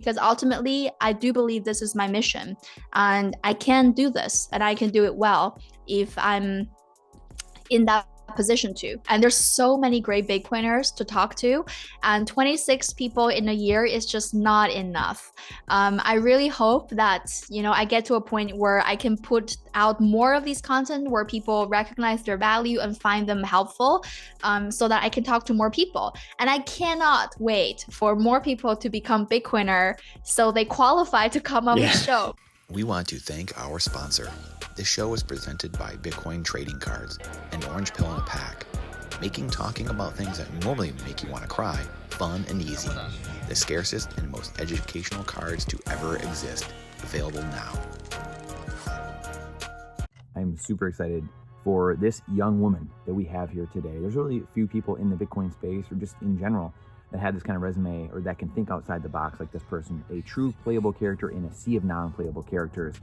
because ultimately I do believe this is my mission, and I can do this and I can do it well if I'm in that position to. And there's so many great Bitcoiners to talk to, and 26 people in a year is just not enough. I really hope that, I get to a point where I can put out more of these content where people recognize their value and find them helpful, so that I can talk to more people. And I cannot wait for more people to become Bitcoiner so they qualify to come on the show. We want to thank our sponsor. This show is presented by Bitcoin Trading Cards, an orange pill in a pack, making talking about things that normally make you want to cry fun and easy. The scarcest and most educational cards to ever exist, available now. I'm super excited for this young woman that we have here today. There's really a few people in the Bitcoin space, or just in general, that had this kind of resume, or that can think outside the box like this person. A true playable character in a sea of non-playable characters.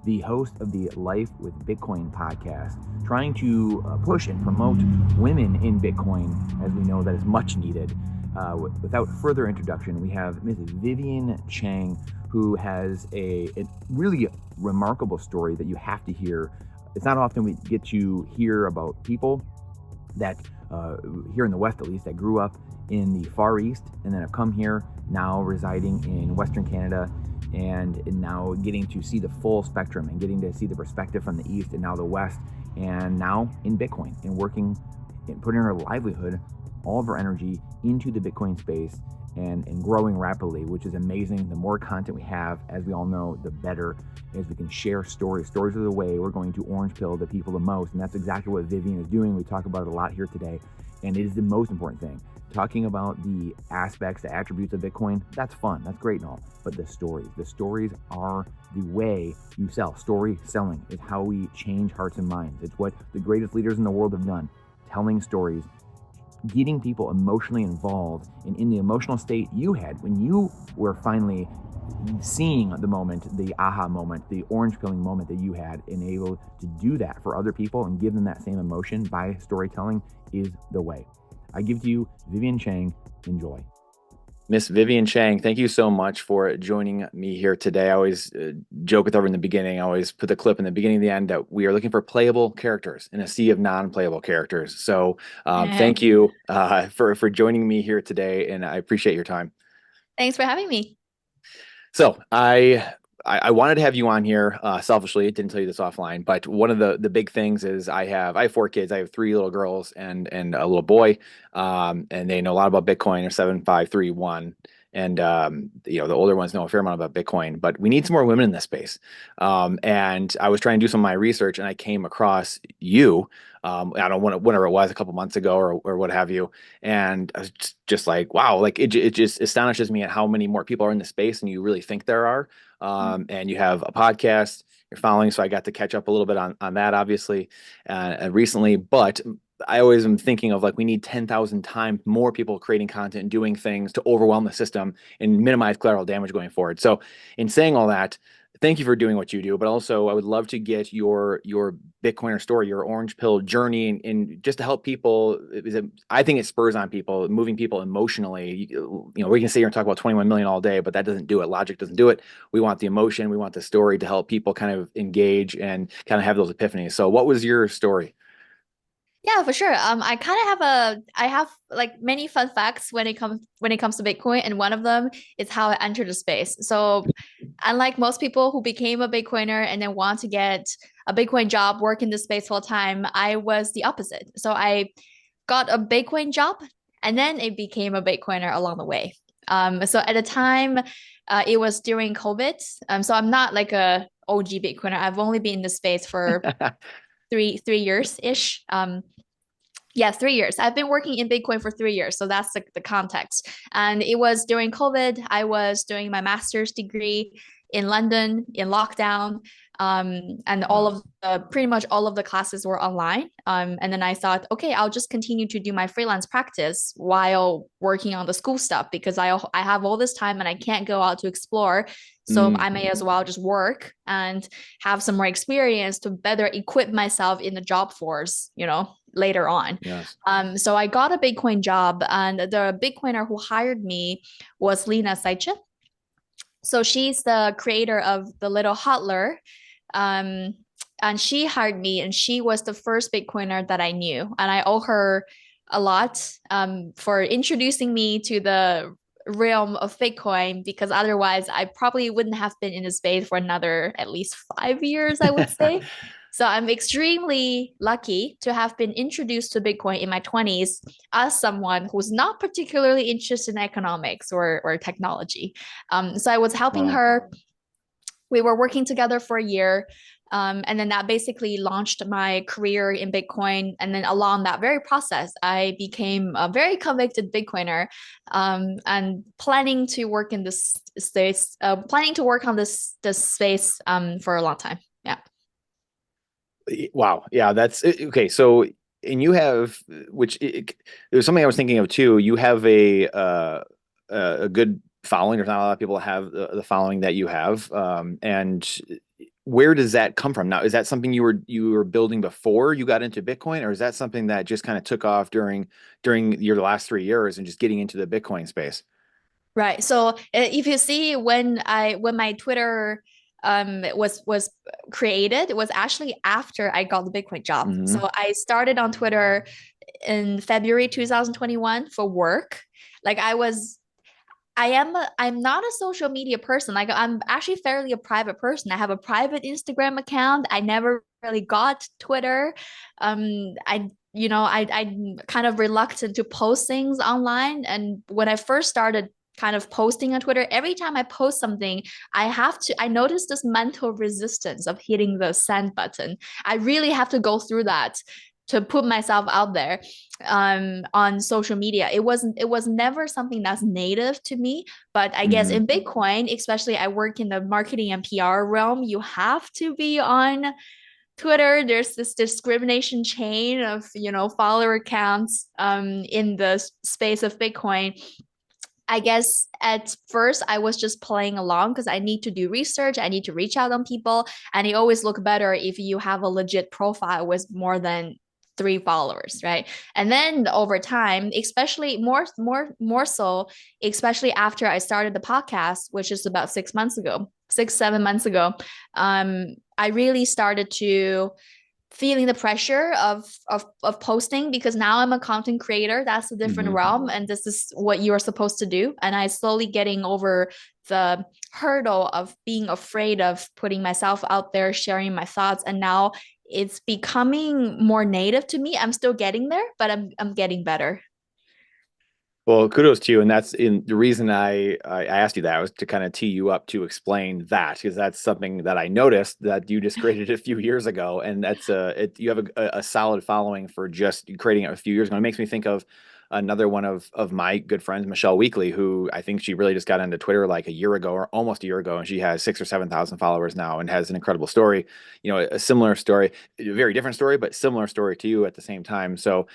The host of the Life with Bitcoin podcast, trying to push and promote women in Bitcoin, as we know that is much needed. Without further introduction, we have Ms. Vivian Cheng, who has a really remarkable story that you have to hear. It's not often we get to hear about people that, here in the West at least, that grew up in the Far East and then have come here, now residing in Western Canada, and now getting to see the full spectrum and getting to see the perspective from the East and now the West, and now in Bitcoin and working and putting her livelihood, all of her energy into the Bitcoin space and growing rapidly, which is amazing. The more content we have, as we all know, the better, as we can share stories. Stories are the way we're going to orange pill the people the most, and that's exactly what Vivian is doing. We talk about it a lot here today, and it is the most important thing. Talking about the aspects, the attributes of Bitcoin, that's fun, that's great and all, but the stories are the way you sell. Story selling is how we change hearts and minds. It's what the greatest leaders in the world have done, telling stories, getting people emotionally involved and in the emotional state you had when you were finally seeing the moment, the aha moment, the orange pilling moment that you had, and able to do that for other people and give them that same emotion by storytelling is the way. I give to you Vivian Cheng. Enjoy. Miss Vivian Cheng, thank you so much for joining me here today. I always joke with her in the beginning. I always put the clip in the beginning and the end that we are looking for playable characters in a sea of non-playable characters. So thank you for joining me here today, and I appreciate your time. Thanks for having me. So I wanted to have you on here selfishly. I didn't tell you this offline, but one of the big things is I have 4 kids. I have 3 little girls and a little boy, and they know a lot about Bitcoin. They're 7, 5, 3, 1. And the older ones know a fair amount about Bitcoin, but we need some more women in this space. And I was trying to do some of my research, and I came across you. I don't know whenever it was, a couple months ago or what have you. And I was just like, wow, like it just astonishes me at how many more people are in the space than you really think there are. And you have a podcast you're following, so I got to catch up a little bit on that, obviously, recently. But I always am thinking of, like, we need 10,000 times more people creating content and doing things to overwhelm the system and minimize collateral damage going forward. So in saying all that, thank you for doing what you do, but also I would love to get your Bitcoiner story, your orange pill journey, and just to help people. I think it spurs on people, moving people emotionally. We can sit here and talk about 21 million all day, but that doesn't do it. Logic doesn't do it. We want the emotion, we want the story to help people kind of engage and kind of have those epiphanies. So what was your story? Yeah, for sure. I have like many fun facts when it comes to Bitcoin, and one of them is how I entered the space. So, unlike most people who became a Bitcoiner and then want to get a Bitcoin job, work in this space full time, I was the opposite. So I got a Bitcoin job, and then it became a Bitcoiner along the way. So at the time, it was during COVID. So I'm not like a OG Bitcoiner. I've only been in the space for three years ish. Yeah, 3 years. I've been working in Bitcoin for 3 years. So that's the context. And it was during COVID. I was doing my master's degree in London in lockdown. And pretty much all of the classes were online. And then I thought, okay, I'll just continue to do my freelance practice while working on the school stuff, because I have all this time and I can't go out to explore. So I may as well just work and have some more experience to better equip myself in the job force, later on. Yes. So I got a Bitcoin job, and the Bitcoiner who hired me was Lena Seiche. So she's the creator of the little hodler. Um, and she hired me, and she was the first Bitcoiner that I knew. And I owe her a lot for introducing me to the realm of Bitcoin, because otherwise I probably wouldn't have been in the space for another at least 5 years, I would say. So I'm extremely lucky to have been introduced to Bitcoin in my 20s as someone who's not particularly interested in economics or technology. So I was helping Wow. her. We were working together for a year. And then that basically launched my career in Bitcoin. And then along that very process, I became a very convicted Bitcoiner, and planning to work in this space, planning to work on this space for a long time. Yeah. Wow. Yeah, that's okay. So, and you have, there's something I was thinking of too. You have a good following. There's not a lot of people that have the following that you have. And where does that come from? Now, is that something you were building before you got into Bitcoin, or is that something that just kind of took off during your last 3 years and just getting into the Bitcoin space? Right. So if you see when my Twitter was created, it was actually after I got the Bitcoin job. Hmm. So I started on Twitter in February 2021 for work. Like I'm not a social media person. Like I'm actually fairly a private person. I have a private Instagram account. I never really got Twitter. I'm kind of reluctant to post things online. And when I first started kind of posting on Twitter, every time I post something, I notice this mental resistance of hitting the send button. I really have to go through that to put myself out there on social media. It was never something that's native to me. But I guess Hmm. in Bitcoin, especially I work in the marketing and PR realm, you have to be on Twitter. There's this discrimination chain of follower accounts in the space of Bitcoin. I guess at first I was just playing along because I need to do research. I need to reach out on people, and it always look better if you have a legit profile with more than 3 followers, right? And then over time, especially more so, especially after I started the podcast, which is about 6 months ago, 7 months ago, I really started to feeling the pressure of posting, because now I'm a content creator. That's a different Hmm. realm, and this is what you're supposed to do. And I slowly getting over the hurdle of being afraid of putting myself out there, sharing my thoughts. And now it's becoming more native to me. I'm still getting there, but I'm getting better. Well, kudos to you, and that's in the reason I asked you that was to kind of tee you up to explain that, because that's something that I noticed that you just created a few years ago, and you have a solid following for just creating it a few years ago. It makes me think of another one of my good friends, Michelle Weekly, who I think she really just got into Twitter like a year ago or almost a year ago, and she has 6 or 7 thousand followers now and has an incredible story. A similar story, a very different story, but similar story to you at the same time. So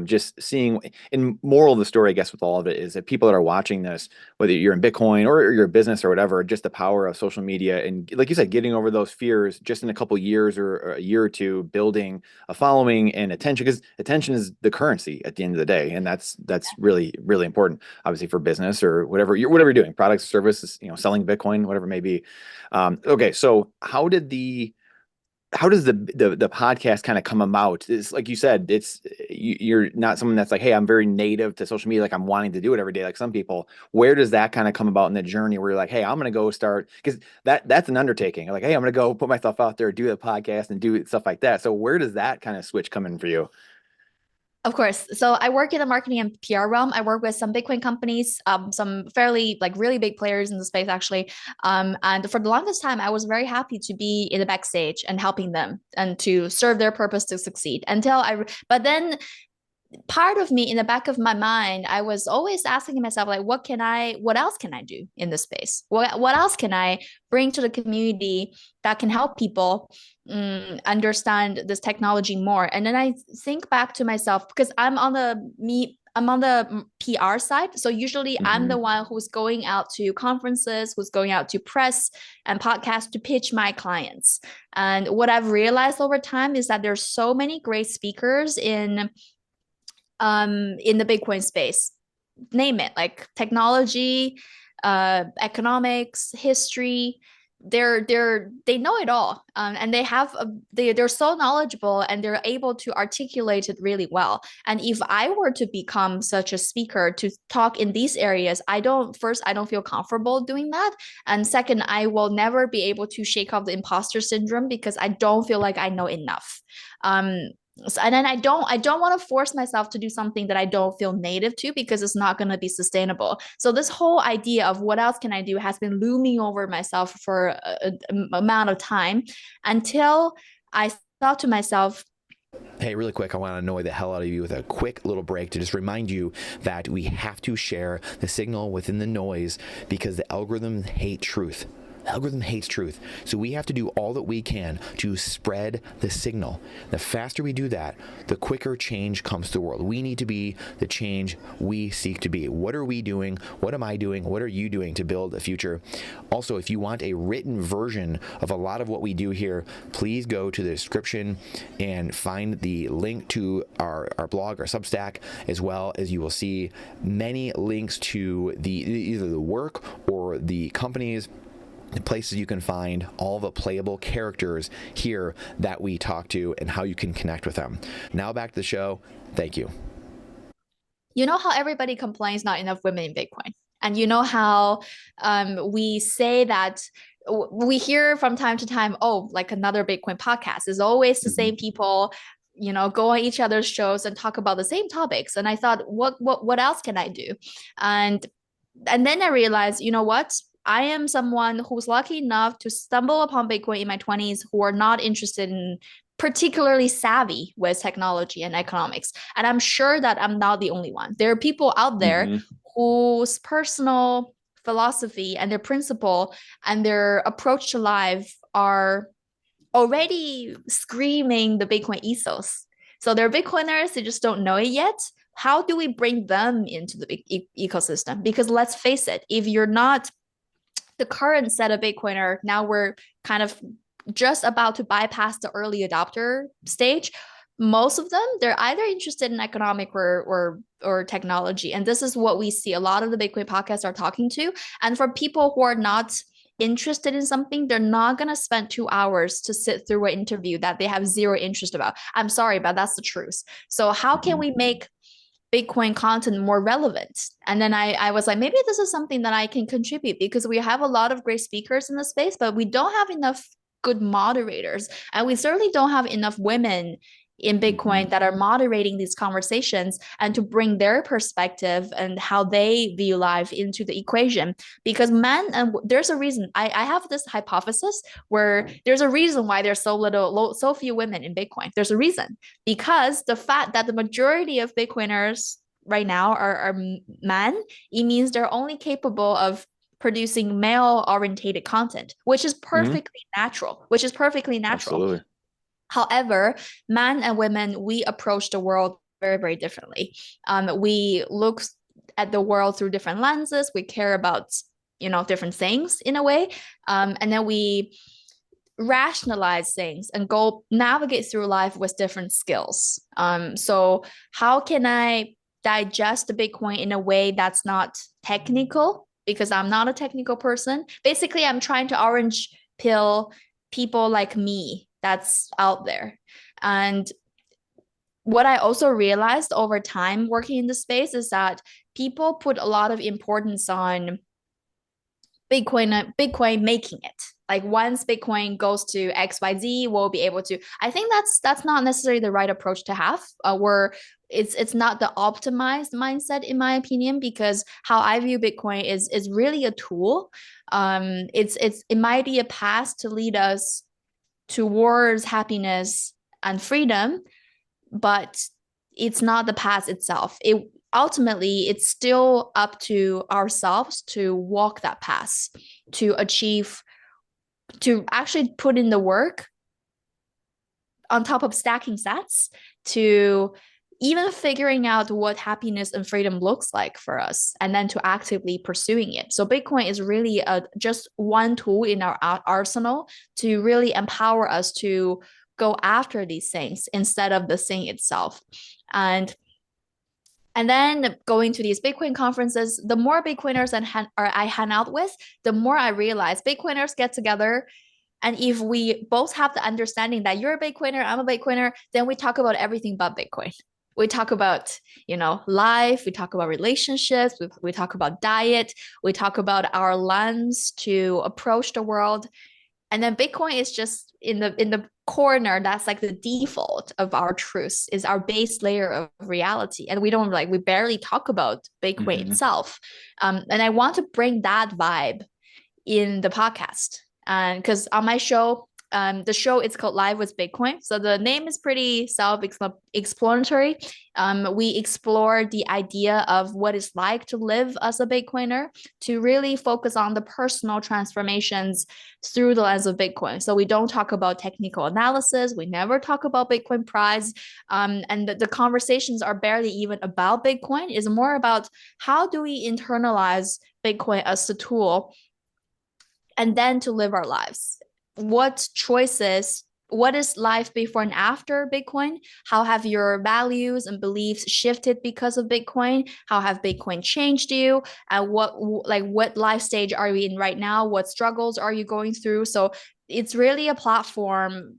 just seeing, and moral of the story, I guess, with all of it is that people that are watching this, whether you're in Bitcoin or you're a business or whatever, just the power of social media and, like you said, getting over those fears just in a couple years or a year or two, building a following and attention, because attention is the currency at the end of the day, and that's really really important, obviously for business or whatever you're doing, products, services, selling Bitcoin, whatever it may be. Okay, so how does the podcast kind of come about? It's like you said, you're not someone that's like, hey, I'm very native to social media, like I'm wanting to do it every day, like some people. Where does that kind of come about in the journey where you're like, hey, I'm gonna go start, because that's an undertaking. Like, hey, I'm gonna go put myself out there, do the podcast, and do stuff like that. So where does that kind of switch come in for you? Of course. So I work in the marketing and PR realm. I work with some Bitcoin companies, some fairly like really big players in the space actually. And for the longest time, I was very happy to be in the backstage and helping them and to serve their purpose to succeed but then part of me in the back of my mind, I was always asking myself, like, what else can I do in this space? What else can I bring to the community that can help people understand this technology more? And then I think back to myself, because I'm on the PR side. So usually I'm Hmm. the one who's going out to conferences, who's going out to press and podcasts to pitch my clients. And what I've realized over time is that there's so many great speakers in the Bitcoin space. Name it, like technology, economics, history. They know it all, and they're so knowledgeable and they're able to articulate it really well. And if I were to become such a speaker to talk in these areas, I don't feel comfortable doing that, and second, I will never be able to shake off the imposter syndrome because I don't feel like I know enough. um and then I don't want to force myself to do something that I don't feel native to because it's not going to be sustainable. So this whole idea of what else can I do has been looming over myself for a amount of time until I thought to myself, Hey, really quick, I want to annoy the hell out of you with a quick little break to just remind you that we have to share the signal within the noise because the algorithm hates truth. The algorithm hates truth. So we have to do all that we can to spread the signal. The faster we do that, the quicker change comes to the world. We need to be the change we seek to be. What are we doing? What am I doing? What are you doing to build a future? Also, if you want a written version of a lot of what we do here, please go to the description and find the link to our blog, our Substack, as well as you will see many links to either the work or the companies, the places you can find all the playable characters here that we talk to and how you can connect with them. Now back to the show. Thank you. you know how everybody complains not enough women in Bitcoin, and you know how we say that we hear from time to time, oh, like another Bitcoin podcast is always the same people, go on each other's shows and talk about the same topics. And I thought, what else can I do? And then I realized, you know what? I am someone who's lucky enough to stumble upon Bitcoin in my 20s who are not interested in particularly savvy with technology and economics. And I'm sure that I'm not the only one. There are people out there whose personal philosophy and their principle and their approach to life are already screaming the Bitcoin ethos. So they're Bitcoiners, they just don't know it yet. How do we bring them into the ecosystem? Because let's face it, if you're not the current set of Bitcoiner, now we're kind of just about to bypass the early adopter stage. Most of them, they're either interested in economic or technology. And this is what we see a lot of the Bitcoin podcasts are talking to. And for people who are not interested in something, they're not going to spend 2 hours to sit through an interview that they have zero interest about. I'm sorry, but that's the truth. So how can we make Bitcoin content more relevant? And then I was like, maybe this is something that I can contribute, because we have a lot of great speakers in the space, but we don't have enough good moderators. And we certainly don't have enough women in Bitcoin that are moderating these conversations and to bring their perspective and how they view life into the equation. Because there's a reason. I have this hypothesis where there's a reason why there's so few women in Bitcoin. There's a reason, because the fact that the majority of Bitcoiners right now are men, it means they're only capable of producing male orientated content, which is perfectly natural, Absolutely. However, men and women, we approach the world very, very differently. We look at the world through different lenses. We care about, different things in a way. And then we rationalize things and go navigate through life with different skills. So how can I digest the Bitcoin in a way that's not technical? Because I'm not a technical person. Basically, I'm trying to orange pill people like me that's out there. And what I also realized over time working in the space is that people put a lot of importance on Bitcoin making it. Like once Bitcoin goes to XYZ, we'll be able to. I think that's not necessarily the right approach to have. Where it's not the optimized mindset, in my opinion, because how I view Bitcoin is really a tool. It might be a path to lead us towards happiness and freedom, but it's not the path itself. Ultimately, it's still up to ourselves to walk that path, to actually put in the work on top of stacking sats, to even figuring out what happiness and freedom looks like for us, and then to actively pursuing it. So Bitcoin is really just one tool in our arsenal to really empower us to go after these things instead of the thing itself. And And then going to these Bitcoin conferences, the more Bitcoiners I hang out with, the more I realize Bitcoiners get together. And if we both have the understanding that you're a Bitcoiner, I'm a Bitcoiner, then we talk about everything but Bitcoin. We talk about, life, we talk about relationships, we talk about diet, we talk about our lens to approach the world. And then Bitcoin is just in the corner. That's like the default of our truth, is our base layer of reality, and we barely talk about Bitcoin itself. And I want to bring that vibe in the podcast. And because on my show, the show is called Live with Bitcoin. So the name is pretty self-explanatory. We explore the idea of what it's like to live as a Bitcoiner, to really focus on the personal transformations through the lens of Bitcoin. So we don't talk about technical analysis. We never talk about Bitcoin price. And the conversations are barely even about Bitcoin. It's more about how do we internalize Bitcoin as a tool and then to live our lives. What choices, what is life before and after Bitcoin? How have your values and beliefs shifted because of Bitcoin? How have Bitcoin changed you? And what life stage are you in right now? What struggles are you going through? So it's really a platform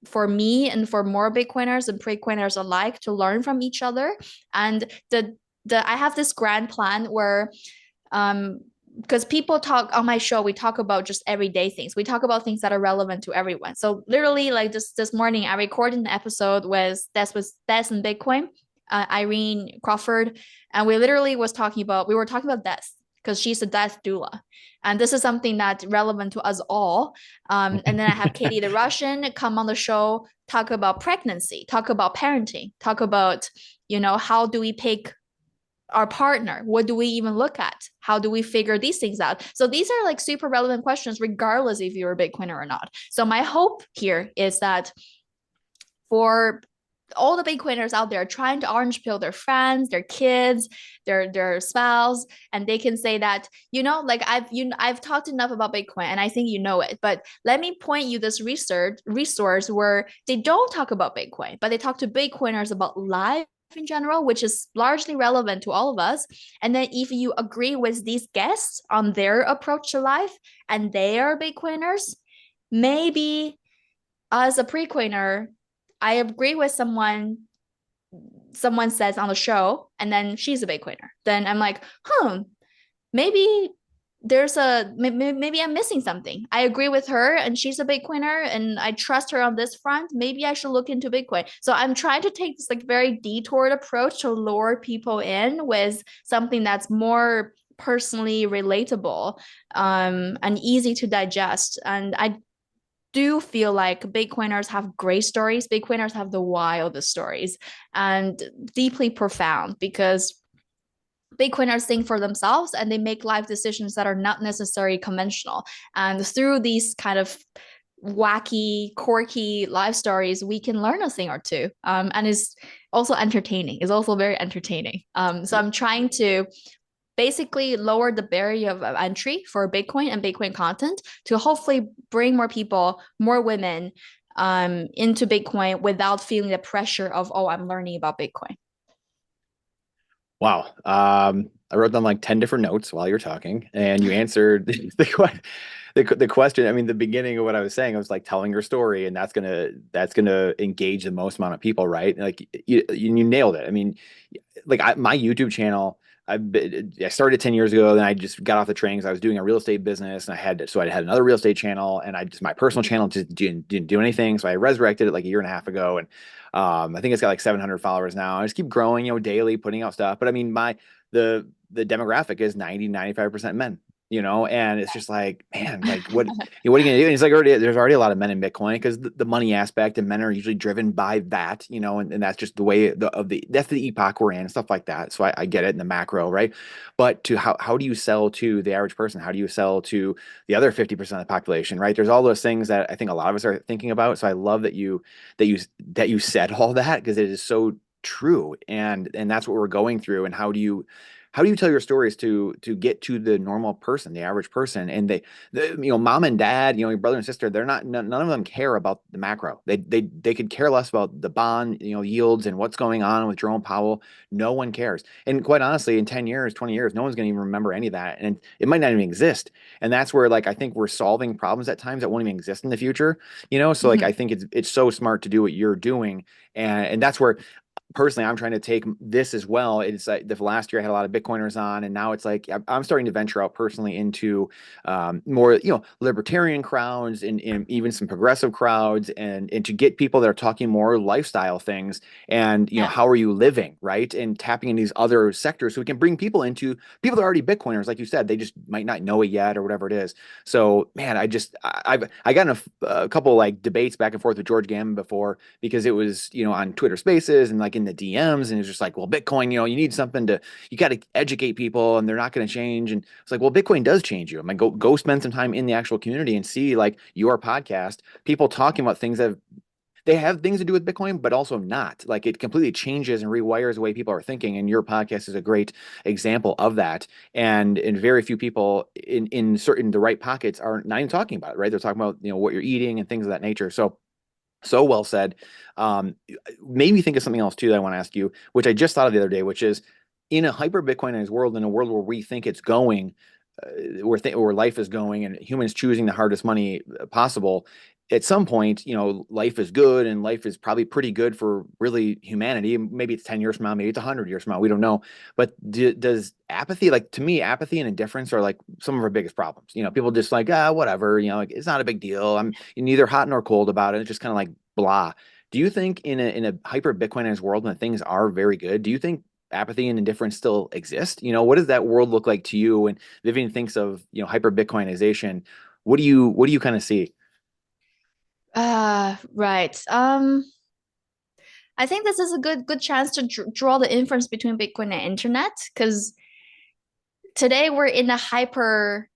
for me and for more Bitcoiners and pre-coiners alike to learn from each other. And I have this grand plan where because people talk on my show, we talk about just everyday things. We talk about things that are relevant to everyone. So literally, like this morning, I recorded an episode with Des and Bitcoin, Irene Crawford, and we were talking about death because she's a death doula, and this is something that's relevant to us all. And then I have Katie the Russian come on the show, talk about pregnancy, talk about parenting, talk about how do we pick our partner? What do we even look at? How do we figure these things out? So these are like super relevant questions, regardless if you're a Bitcoiner or not. So my hope here is that for all the Bitcoiners out there trying to orange pill their friends, their kids, their spouse, and they can say that, I've talked enough about Bitcoin and I think you know it, but let me point you this resource where they don't talk about Bitcoin, but they talk to Bitcoiners about life in general, which is largely relevant to all of us. And then if you agree with these guests on their approach to life and they are Bitcoiners, maybe as a pre-coiner, I agree with someone says on the show, and then she's a Bitcoiner. Then I'm like, maybe maybe I'm missing something. I agree with her and she's a Bitcoiner and I trust her on this front. Maybe I should look into Bitcoin. So I'm trying to take this like very detoured approach to lure people in with something that's more personally relatable and easy to digest. And I do feel like Bitcoiners have great stories. Bitcoiners have the wildest stories and deeply profound because Bitcoiners think for themselves and they make life decisions that are not necessarily conventional. And through these kind of wacky, quirky life stories, we can learn a thing or two. And it's also entertaining. It's also very entertaining. So I'm trying to basically lower the barrier of entry for Bitcoin and Bitcoin content to hopefully bring more people, more women into Bitcoin without feeling the pressure of, oh, I'm learning about Bitcoin. Wow. I wrote down like 10 different notes while you're talking, and you answered the question. I mean, the beginning of what I was saying, I was like telling your story, and that's gonna engage the most amount of people, right? Like you nailed it. I mean, like my YouTube channel, I started 10 years ago, then I just got off the train because I was doing a real estate business, and I had another real estate channel, and my personal channel just didn't do anything. So I resurrected it like a year and a half ago, and I think it's got like 700 followers now. I just keep growing, daily, putting out stuff. But I mean, the demographic is 95% men, and it's just like, man, like what what are you gonna do? And it's like there's already a lot of men in Bitcoin because the money aspect, and men are usually driven by that, and that's just the way that's the epoch we're in and stuff like that. So I get it in the macro, right? But to how do you sell to the average person? How do you sell to the other 50% of the population, right? There's all those things that I think a lot of us are thinking about. So I love that you said all that because it is so true, and that's what we're going through. And how how do you tell your stories to get to the normal person, the average person? And mom and dad, your brother and sister, they're not, none of them care about the macro. They could care less about the bond, yields and what's going on with Jerome Powell. No one cares. And quite honestly, in 10 years, 20 years, no one's going to even remember any of that. And it might not even exist. And that's where, like, I think we're solving problems at times that won't even exist in the future, So like, Mhm. I think it's so smart to do what you're doing. And that's where personally, I'm trying to take this as well. It's like the last year I had a lot of Bitcoiners on, and now it's like I'm starting to venture out personally into more, libertarian crowds and even some progressive crowds, and to get people that are talking more lifestyle things and Yeah. how are you living, right? And tapping in these other sectors so we can bring people that are already Bitcoiners, like you said, they just might not know it yet or whatever it is. So man, I got in a couple like debates back and forth with George Gammon before because it was on Twitter Spaces and like in the DMs, and it's just like, well, Bitcoin, you need something you got to educate people, and they're not going to change. And it's like, well, Bitcoin does change you. I mean, go spend some time in the actual community and see like your podcast, people talking about things that they have things to do with Bitcoin, but also not. Like it completely changes and rewires the way people are thinking. And your podcast is a great example of that. And very few people in certain the right pockets are not even talking about it, right? They're talking about what you're eating and things of that nature. So well said. Made me think of something else too that I want to ask you, which I just thought of the other day, which is in a hyper Bitcoinized world, in a world where we think it's going, where life is going, and humans choosing the hardest money possible. At some point, life is good, and life is probably pretty good for really humanity. Maybe it's 10 years from now, maybe it's 100 years from now. We don't know. But does apathy, like to me, apathy and indifference are like some of our biggest problems. People just like, whatever, like it's not a big deal. I'm neither hot nor cold about it. It's just kind of like blah. Do you think in a hyper Bitcoinized world when things are very good, do you think apathy and indifference still exist? What does that world look like to you? When Vivian thinks of, hyper Bitcoinization, what do you kind of see? Right. I think this is a good chance to draw the inference between Bitcoin and internet because today we're in a hyper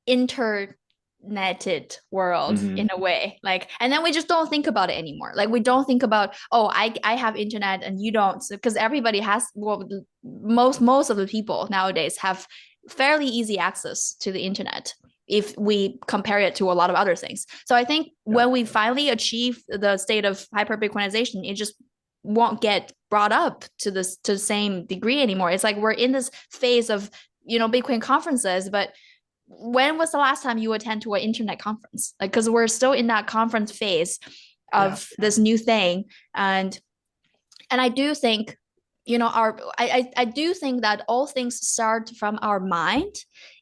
interneted world Hmm. in a way. Like, and then we just don't think about it anymore. Like we don't think about, oh, I have internet and you don't, because everybody has, well, most of the people nowadays have fairly easy access to the internet if we compare it to a lot of other things. So I think Yeah. when we finally achieve the state of hyper Bitcoinization, it just won't get brought up to the same degree anymore. It's like we're in this phase of Bitcoin conferences, but when was the last time you attend to an internet conference? Like, because we're still in that conference phase Yeah. of this new thing, and I do think, I do think that all things start from our mind.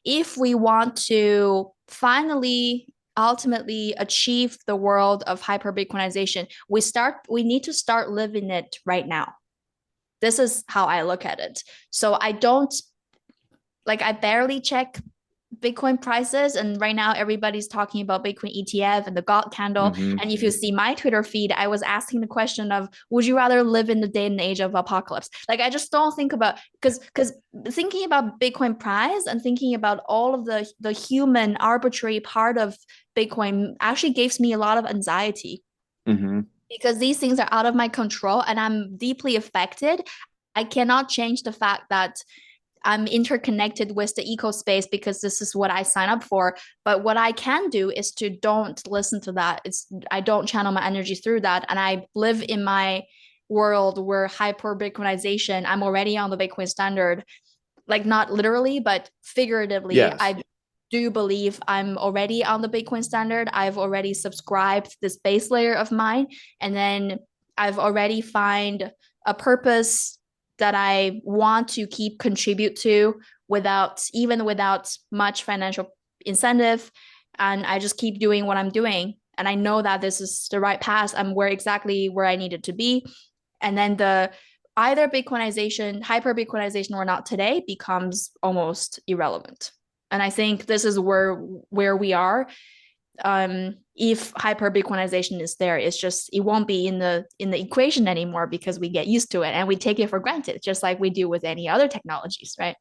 If we want to finally ultimately achieve the world of hyper Bitcoinization, we need to start living it right now. This is how I look at it. So I don't like I barely check Bitcoin prices. And right now, everybody's talking about Bitcoin ETF and the God candle. Hmm. And if you see my Twitter feed, I was asking the question of, would you rather live in the day and age of apocalypse? Like, I just don't think about because thinking about Bitcoin price and thinking about all of the human arbitrary part of Bitcoin actually gives me a lot of anxiety Hmm. because these things are out of my control and I'm deeply affected. I cannot change the fact that I'm interconnected with the eco space because this is what I sign up for. But what I can do is to don't listen to that. I don't channel my energy through that. And I live in my world where hyper Bitcoinization, I'm already on the Bitcoin standard, like not literally, but figuratively. Yes. I do believe I'm already on the Bitcoin standard. I've already subscribed this base layer of mine. And then I've already find a purpose that I want to keep contribute to without much financial incentive. And I just keep doing what I'm doing. And I know that this is the right path. I'm exactly where I needed to be. And then the either Bitcoinization, hyper Bitcoinization or not today becomes almost irrelevant. And I think this is where we are. If hyper Bitcoinization is there, it's just it won't be in the equation anymore because we get used to it and we take it for granted, just like we do with any other technologies, right?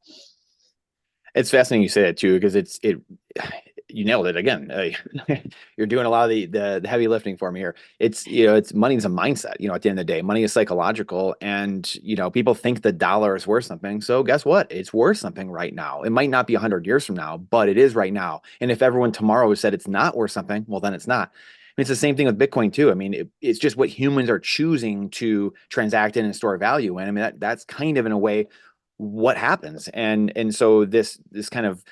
It's fascinating you say that too, because you nailed it again. You're doing a lot of the heavy lifting for me here. It's, you know, it's money's a mindset, you know, at the end of the day, money is psychological, and, you know, people think the dollar is worth something. So guess what? It's worth something right now. It might not be 100 years from now, but it is right now. And if everyone tomorrow said it's not worth something, well, then it's not. It's the same thing with Bitcoin too. I mean, it's just what humans are choosing to transact in and store value in. I mean, that's kind of in a way what happens. And so this kind of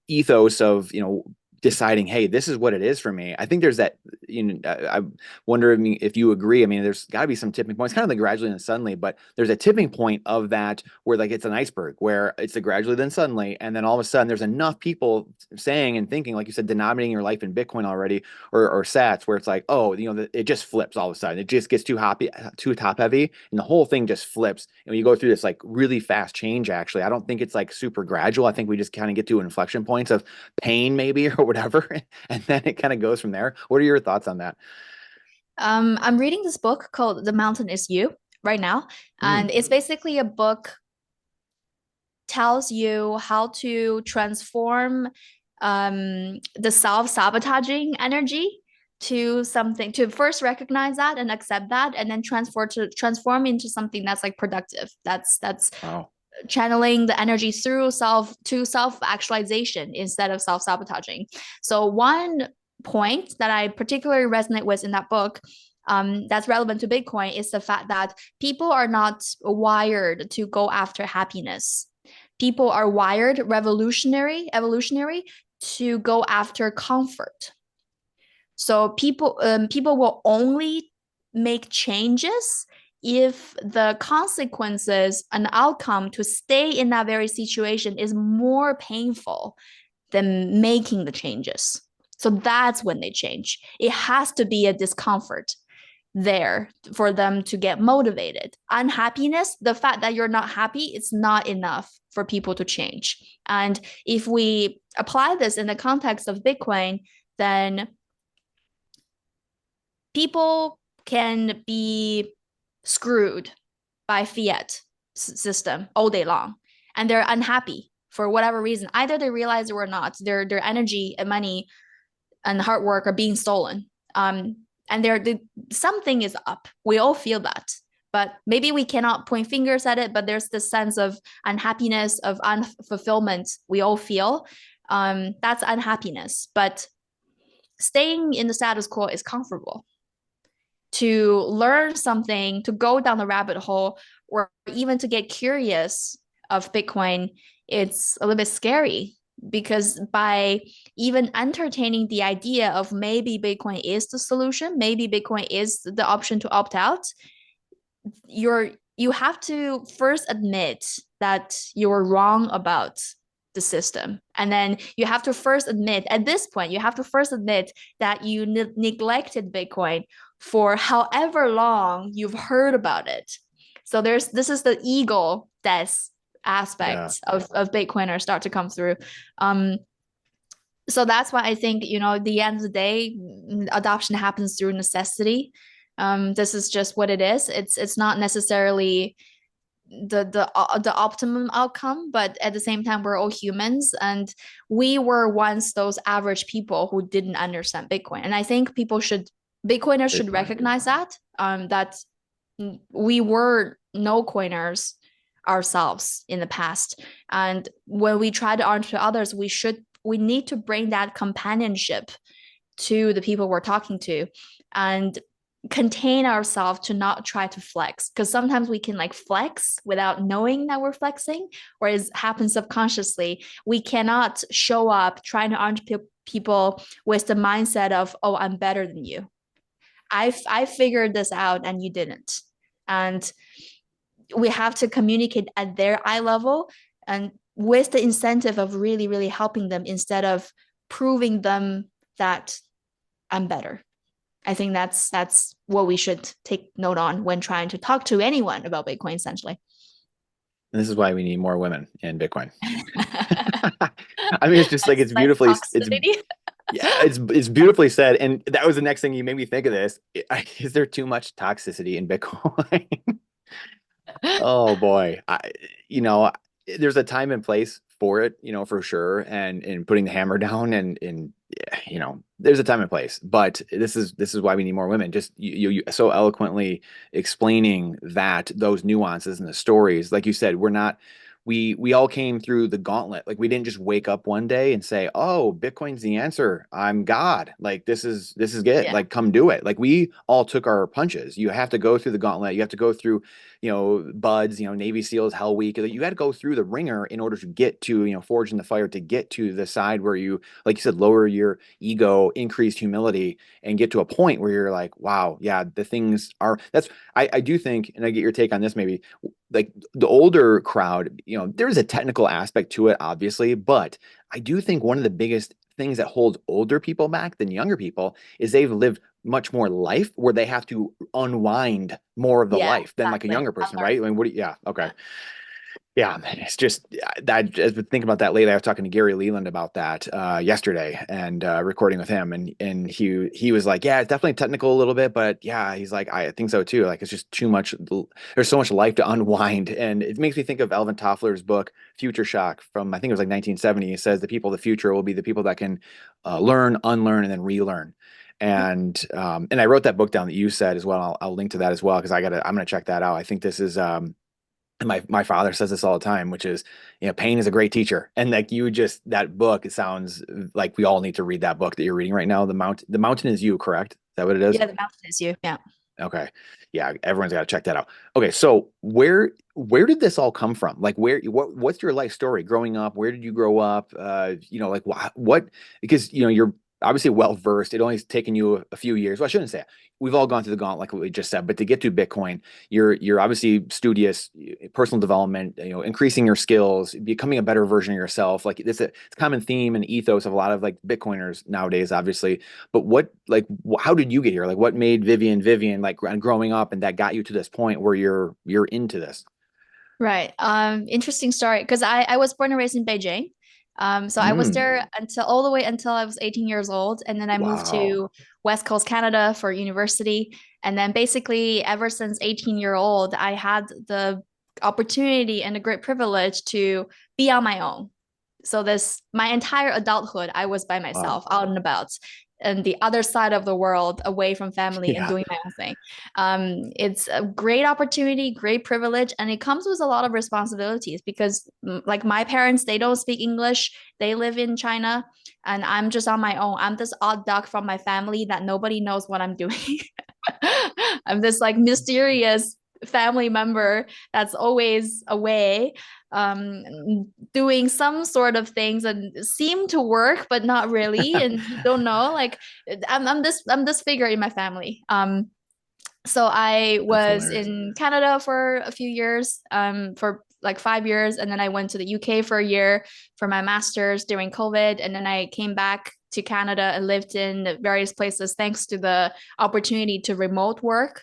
ethos of, you know, deciding, hey, this is what it is for me. I think there's that, you know, I wonder if you agree. I mean, there's got to be some tipping points, kind of like gradually and suddenly, but there's a tipping point of that where like it's an iceberg where it's a gradually then suddenly, and then all of a sudden there's enough people saying and thinking, like you said, denominating your life in Bitcoin already, or Sats, where it's like, oh, you know, it just flips all of a sudden. It just gets too top heavy, and the whole thing just flips. And when you go through this like really fast change, actually, I don't think it's like super gradual. I think we just kind of get to inflection points of pain maybe or whatever, and then it kind of goes from there. What are your thoughts on that? I'm reading this book called The Mountain Is You right now, Hmm. and it's basically a book tells you how to transform the self-sabotaging energy to something, to first recognize that and accept that, and then transform into something that's like productive. That's Wow. channeling the energy through self actualization instead of self-sabotaging. So one point that I particularly resonate with in that book, that's relevant to Bitcoin, is the fact that people are not wired to go after happiness. People are wired evolutionary to go after comfort. So people will only make changes if the consequences and outcome to stay in that very situation is more painful than making the changes. So that's when they change. It has to be a discomfort there for them to get motivated. Unhappiness, the fact that you're not happy, it's not enough for people to change. And if we apply this in the context of Bitcoin, then people can be screwed by fiat system all day long, and they're unhappy for whatever reason. Either they realize it or not, their energy and money and hard work are being stolen. And something is up. We all feel that, but maybe we cannot point fingers at it. But there's this sense of unhappiness, of unfulfillment we all feel. That's unhappiness. But staying in the status quo is comfortable. To learn something, to go down the rabbit hole, or even to get curious of Bitcoin, it's a little bit scary, because by even entertaining the idea of maybe Bitcoin is the solution, maybe Bitcoin is the option to opt out, you have to first admit that you're wrong about the system. And then you have to first admit, at this point, you have to first admit that you neglected Bitcoin for however long you've heard about it. So this is the ego death Yeah. aspects of Bitcoiners start to come through. So that's why I think, at the end of the day, adoption happens through necessity. This is just what it is. It's not necessarily the optimum outcome, but at the same time, we're all humans, and we were once those average people who didn't understand Bitcoin. And I think Bitcoiners should recognize that, that we were no coiners ourselves in the past. And when we try to argue to others, we need to bring that companionship to the people we're talking to, and contain ourselves to not try to flex, because sometimes we can like flex without knowing that we're flexing, or it happens subconsciously. We cannot show up trying to argue people with the mindset of, oh, I'm better than you. I figured this out and you didn't. And we have to communicate at their eye level, and with the incentive of really, really helping them instead of proving them that I'm better. I think that's what we should take note on when trying to talk to anyone about Bitcoin, essentially. And this is why we need more women in Bitcoin. I mean, it's just like Like it's toxicity. yeah, it's beautifully said. And that was the next thing you made me think of this. Is there too much toxicity in Bitcoin? Oh boy. You know, there's a time and place for it, for sure, and putting the hammer down, and there's a time and place. But this is why we need more women. Just you so eloquently explaining that those nuances and the stories, like you said, we're not. We all came through the gauntlet. Like we didn't just wake up one day and say, "Oh, Bitcoin's the answer. I'm God. Like this is it. Yeah. Like come do it." Like we all took our punches. You have to go through the gauntlet. You have to go through buds, Navy SEALs, Hell Week. You had to go through the ringer in order to get to, forge in the fire, to get to the side where you, like you said, lower your ego, increase humility, and get to a point where you're like, wow, yeah, the things are, I do think, and I get your take on this maybe, like the older crowd, there's a technical aspect to it, obviously, but I do think one of the biggest things that holds older people back than younger people is they've lived much more life where they have to unwind more of the Yeah, life than like a exactly. younger person, Unlearn. right? I mean, yeah, okay. Yeah. Yeah, it's just that I've been thinking about that lately. I was talking to Gary Leland about that yesterday, and recording with him, and he was like, yeah, it's definitely technical a little bit, but yeah, he's like, I think so too. Like it's just too much. There's so much life to unwind, and it makes me think of Alvin Toffler's book Future Shock from, I think it was like 1970. He says the people of the future will be the people that can learn, unlearn, and then relearn. And I wrote that book down that you said as well. I'll link to that as well because I'm gonna check that out. I think this is and my father says this all the time, which is, pain is a great teacher. And like that book, it sounds like we all need to read that book that you're reading right now. The Mountain is You, correct? Is that what it is? Yeah, the mountain is you. Yeah. Okay. Yeah, everyone's got to check that out. Okay, so where did this all come from? Like what's your life story growing up? Where did you grow up? Like what because you're obviously well versed. It only's taken you a few years. Well, I shouldn't say it. We've all gone through the gauntlet, like what we just said, but to get to Bitcoin, you're obviously studious, personal development, increasing your skills, becoming a better version of yourself. Like it's a common theme and ethos of a lot of like Bitcoiners nowadays, obviously. But how did you get here? Like what made Vivian like growing up and that got you to this point where you're into this? Right. Interesting story. Because I was born and raised in Beijing. So I was Mm, there until all the way until I was 18 years old. And then I moved wow. to West Coast Canada for university. And then basically ever since 18-year-old, I had the opportunity and the great privilege to be on my own. So this my entire adulthood, I was by Wow. myself, out and about, and the other side of the world, away from family and Yeah. doing my own thing. It's a great opportunity, great privilege, and it comes with a lot of responsibilities because, like my parents, they don't speak English. They live in China, and I'm just on my own. I'm this odd duck from my family that nobody knows what I'm doing. I'm this like mysterious family member that's always away, um, doing some sort of things and seem to work, but not really. And you don't know, like I'm this figure in my family. So I That's was hilarious. in Canada for a few years, for like 5 years, and then I went to the UK for a year for my master's during COVID, and then I came back to Canada and lived in various places thanks to the opportunity to remote work.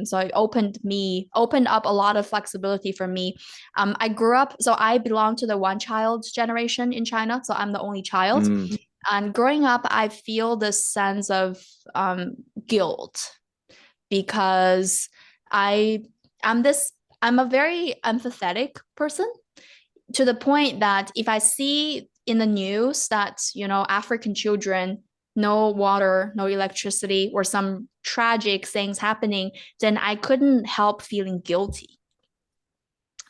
So it opened up a lot of flexibility for me. I grew up, so I belong to the one child generation in China, so I'm the only child. Mm, And growing up, I feel this sense of um, guilt because I I'm this I'm a very empathetic person to the point that if I see in the news that, African children, no water, no electricity, or some tragic things happening, then I couldn't help feeling guilty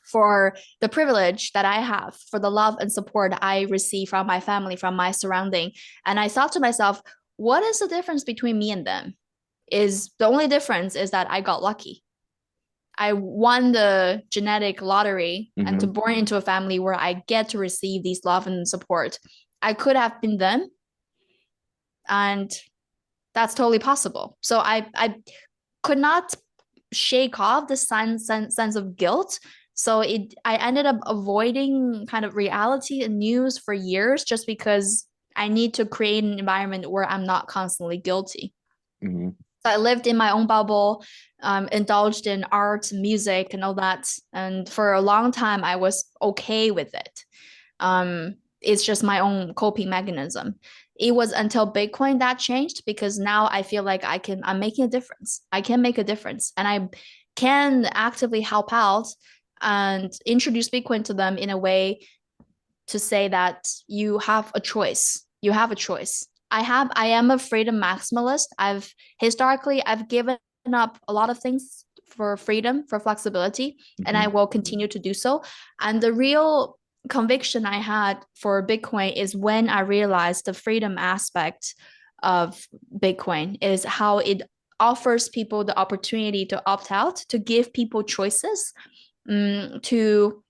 for the privilege that I have, for the love and support I receive from my family, from my surrounding. And I thought to myself, what is the difference between me and them? Is the only difference is that I got lucky. I won the genetic lottery and to hmm born into a family where I get to receive these love and support. I could have been them, and that's totally possible. So I could not shake off the sense of guilt. So I ended up avoiding kind of reality and news for years just because I need to create an environment where I'm not constantly guilty. hmm So I lived in my own bubble, indulged in art, music, and all that. And for a long time, I was okay with it. It's just my own coping mechanism. It was until Bitcoin that changed because now I feel like I'm making a difference. I can make a difference and I can actively help out and introduce Bitcoin to them in a way to say that you have a choice. You have a choice. I am a freedom maximalist. I've given up a lot of things for freedom, for flexibility, and I Hmm. will continue to do so. And the real conviction I had for Bitcoin is when I realized the freedom aspect of Bitcoin is how it offers people the opportunity to opt out, to give people choices, to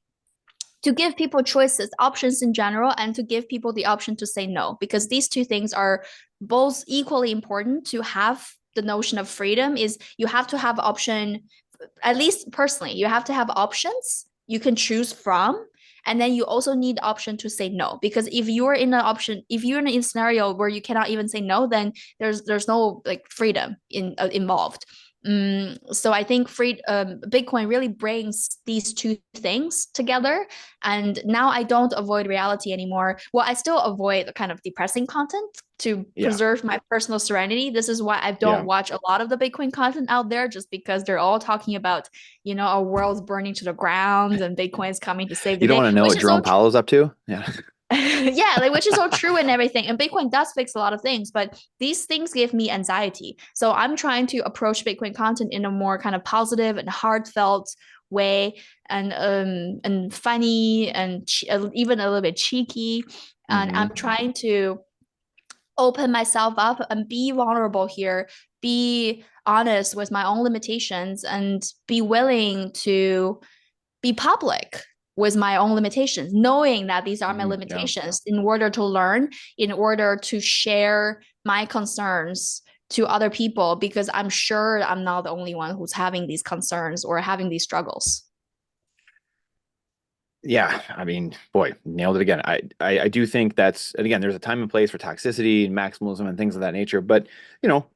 give people choices, options in general, and to give people the option to say no, because these two things are both equally important. To have the notion of freedom is you have to have option, at least personally, you have to have options you can choose from. And then you also need the option to say no, because if you're in a scenario where you cannot even say no, then there's no like freedom involved. So I think Bitcoin really brings these two things together. And now I don't avoid reality anymore. Well, I still avoid the kind of depressing content to Yeah. preserve my personal serenity. This is why I don't Yeah. watch a lot of the Bitcoin content out there, just because they're all talking about, our world's burning to the ground and Bitcoin is coming to save the You don't day, want to know which what is so Jerome Powell's up to? Yeah. yeah, like which is all true and everything. And Bitcoin does fix a lot of things, but these things give me anxiety. So I'm trying to approach Bitcoin content in a more kind of positive and heartfelt way, and funny and even a little bit cheeky. And Hmm. I'm trying to open myself up and be vulnerable here, be honest with my own limitations, and be willing to be public with my own limitations, knowing that these are my Hmm. Yeah. limitations, in order to learn, in order to share my concerns to other people, because I'm sure I'm not the only one who's having these concerns or having these struggles. Yeah, I mean, boy, nailed it again. I do think that's, and again, there's a time and place for toxicity and maximalism and things of that nature. But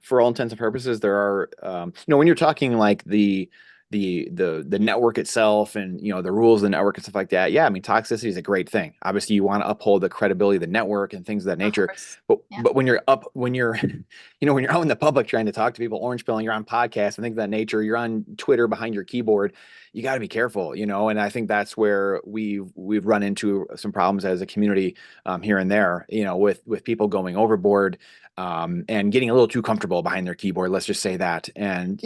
for all intents and purposes, there are, when you're talking like the network itself and the rules of the network and stuff like that. Yeah, I mean, toxicity is a great thing. Obviously, you want to uphold the credibility of the network and things of that Of nature. course. But Yeah. when you're when you're when you're out in the public trying to talk to people, orange pilling, you're on podcasts and things of that nature. You're on Twitter behind your keyboard, you got to be careful, and I think that's where we've run into some problems as a community, here and there, with people going overboard, and getting a little too comfortable behind their keyboard. Let's just say that, and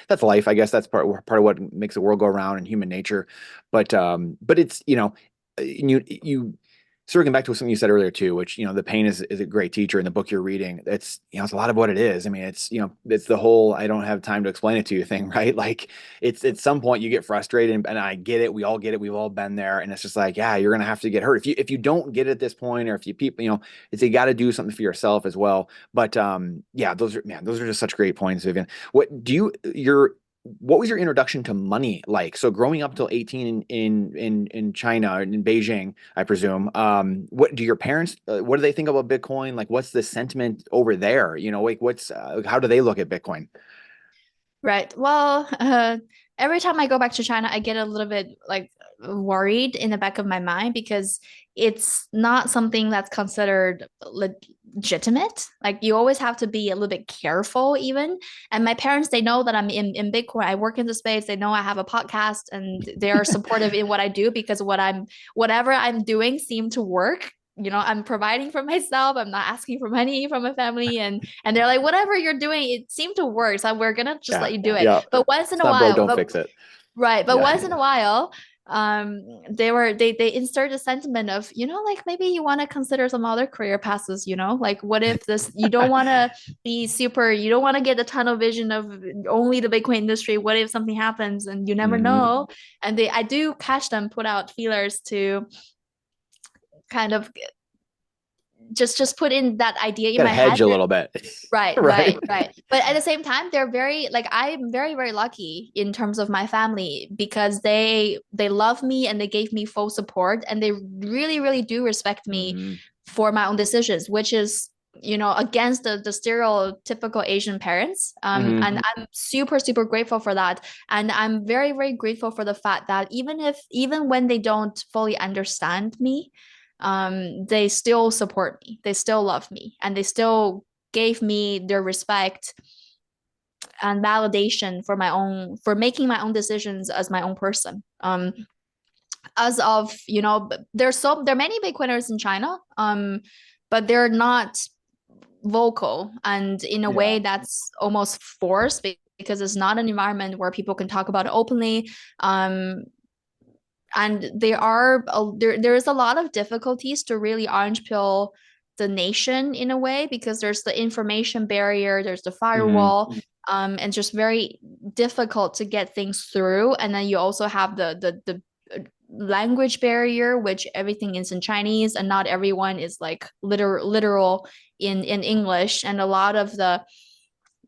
that's life, I guess. That's part of what makes the world go around and human nature. But it's you circling back to something you said earlier too, which the pain is a great teacher in the book you're reading. It's a lot of what it is. I mean, it's the whole I don't have time to explain it to you thing, right? Like it's at some point you get frustrated, and I get it. We all get it. We've all been there, and it's just like, yeah, you're gonna have to get hurt if you don't get it at this point, or if you people, it's you got to do something for yourself as well. But yeah, those are just such great points, Vivian. What was your introduction to money like? So growing up till 18 in China, in Beijing, I presume. What do your parents? What do they think about Bitcoin? Like, what's the sentiment over there? Like, what's how do they look at Bitcoin? Right. Well, every time I go back to China, I get a little bit like worried in the back of my mind, because it's not something that's considered legitimate. Like you always have to be a little bit careful, even. And my parents, they know that I'm in Bitcoin. I work in the space. They know I have a podcast, and they are supportive in what I do, because whatever I'm doing seem to work. I'm providing for myself. I'm not asking for money from my family, and they're like, whatever you're doing, it seemed to work. So we're gonna just Yeah, let you do it. yeah. But once in It's a not broke, while, don't fix it. right. But Yeah. once in a while, they insert a sentiment of, like maybe you want to consider some other career passes, like what if this you don't want to you don't want to get the tunnel vision of only the Bitcoin industry. What if something happens and you never Hmm. know? And I do catch them put out feelers to kind of just put in that idea in Got to my head. hedge a little bit, Right, right? right, right. But at the same time, they're very like I'm very, very lucky in terms of my family, because they love me and they gave me full support, and they really, really do respect me Hmm. for my own decisions, which is against the stereotypical Asian parents. Hmm. And I'm super, super grateful for that. And I'm very, very grateful for the fact that even when they don't fully understand me, they still support me, they still love me, and they still gave me their respect and validation for making my own decisions as my own person. as of, there are many Bitcoiners in China, but they're not vocal, and in a Yeah. way that's almost forced because it's not an environment where people can talk about it openly. And there is a lot of difficulties to really orange pill the nation in a way, because there's the information barrier, there's the Hmm. firewall, and just very difficult to get things through. And then you also have the language barrier, which everything is in Chinese, and not everyone is like literal in English. And a lot of the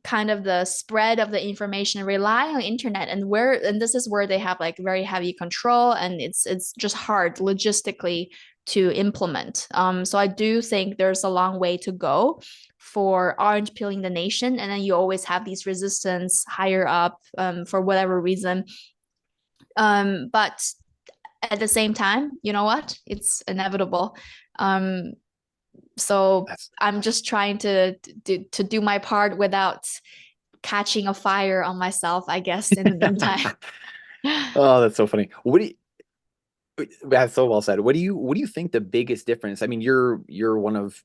kind of the spread of the information rely on internet, and this is where they have like very heavy control, and it's just hard logistically to implement. So I do think there's a long way to go for orange peeling the nation, and then you always have these resistance higher up, for whatever reason. But at the same time, you know what, it's inevitable. um so That's I'm just trying to do my part without catching a fire on myself, I guess, in the meantime. oh, that's so funny. That's so well said. What do you think the biggest difference? I mean, you're one of,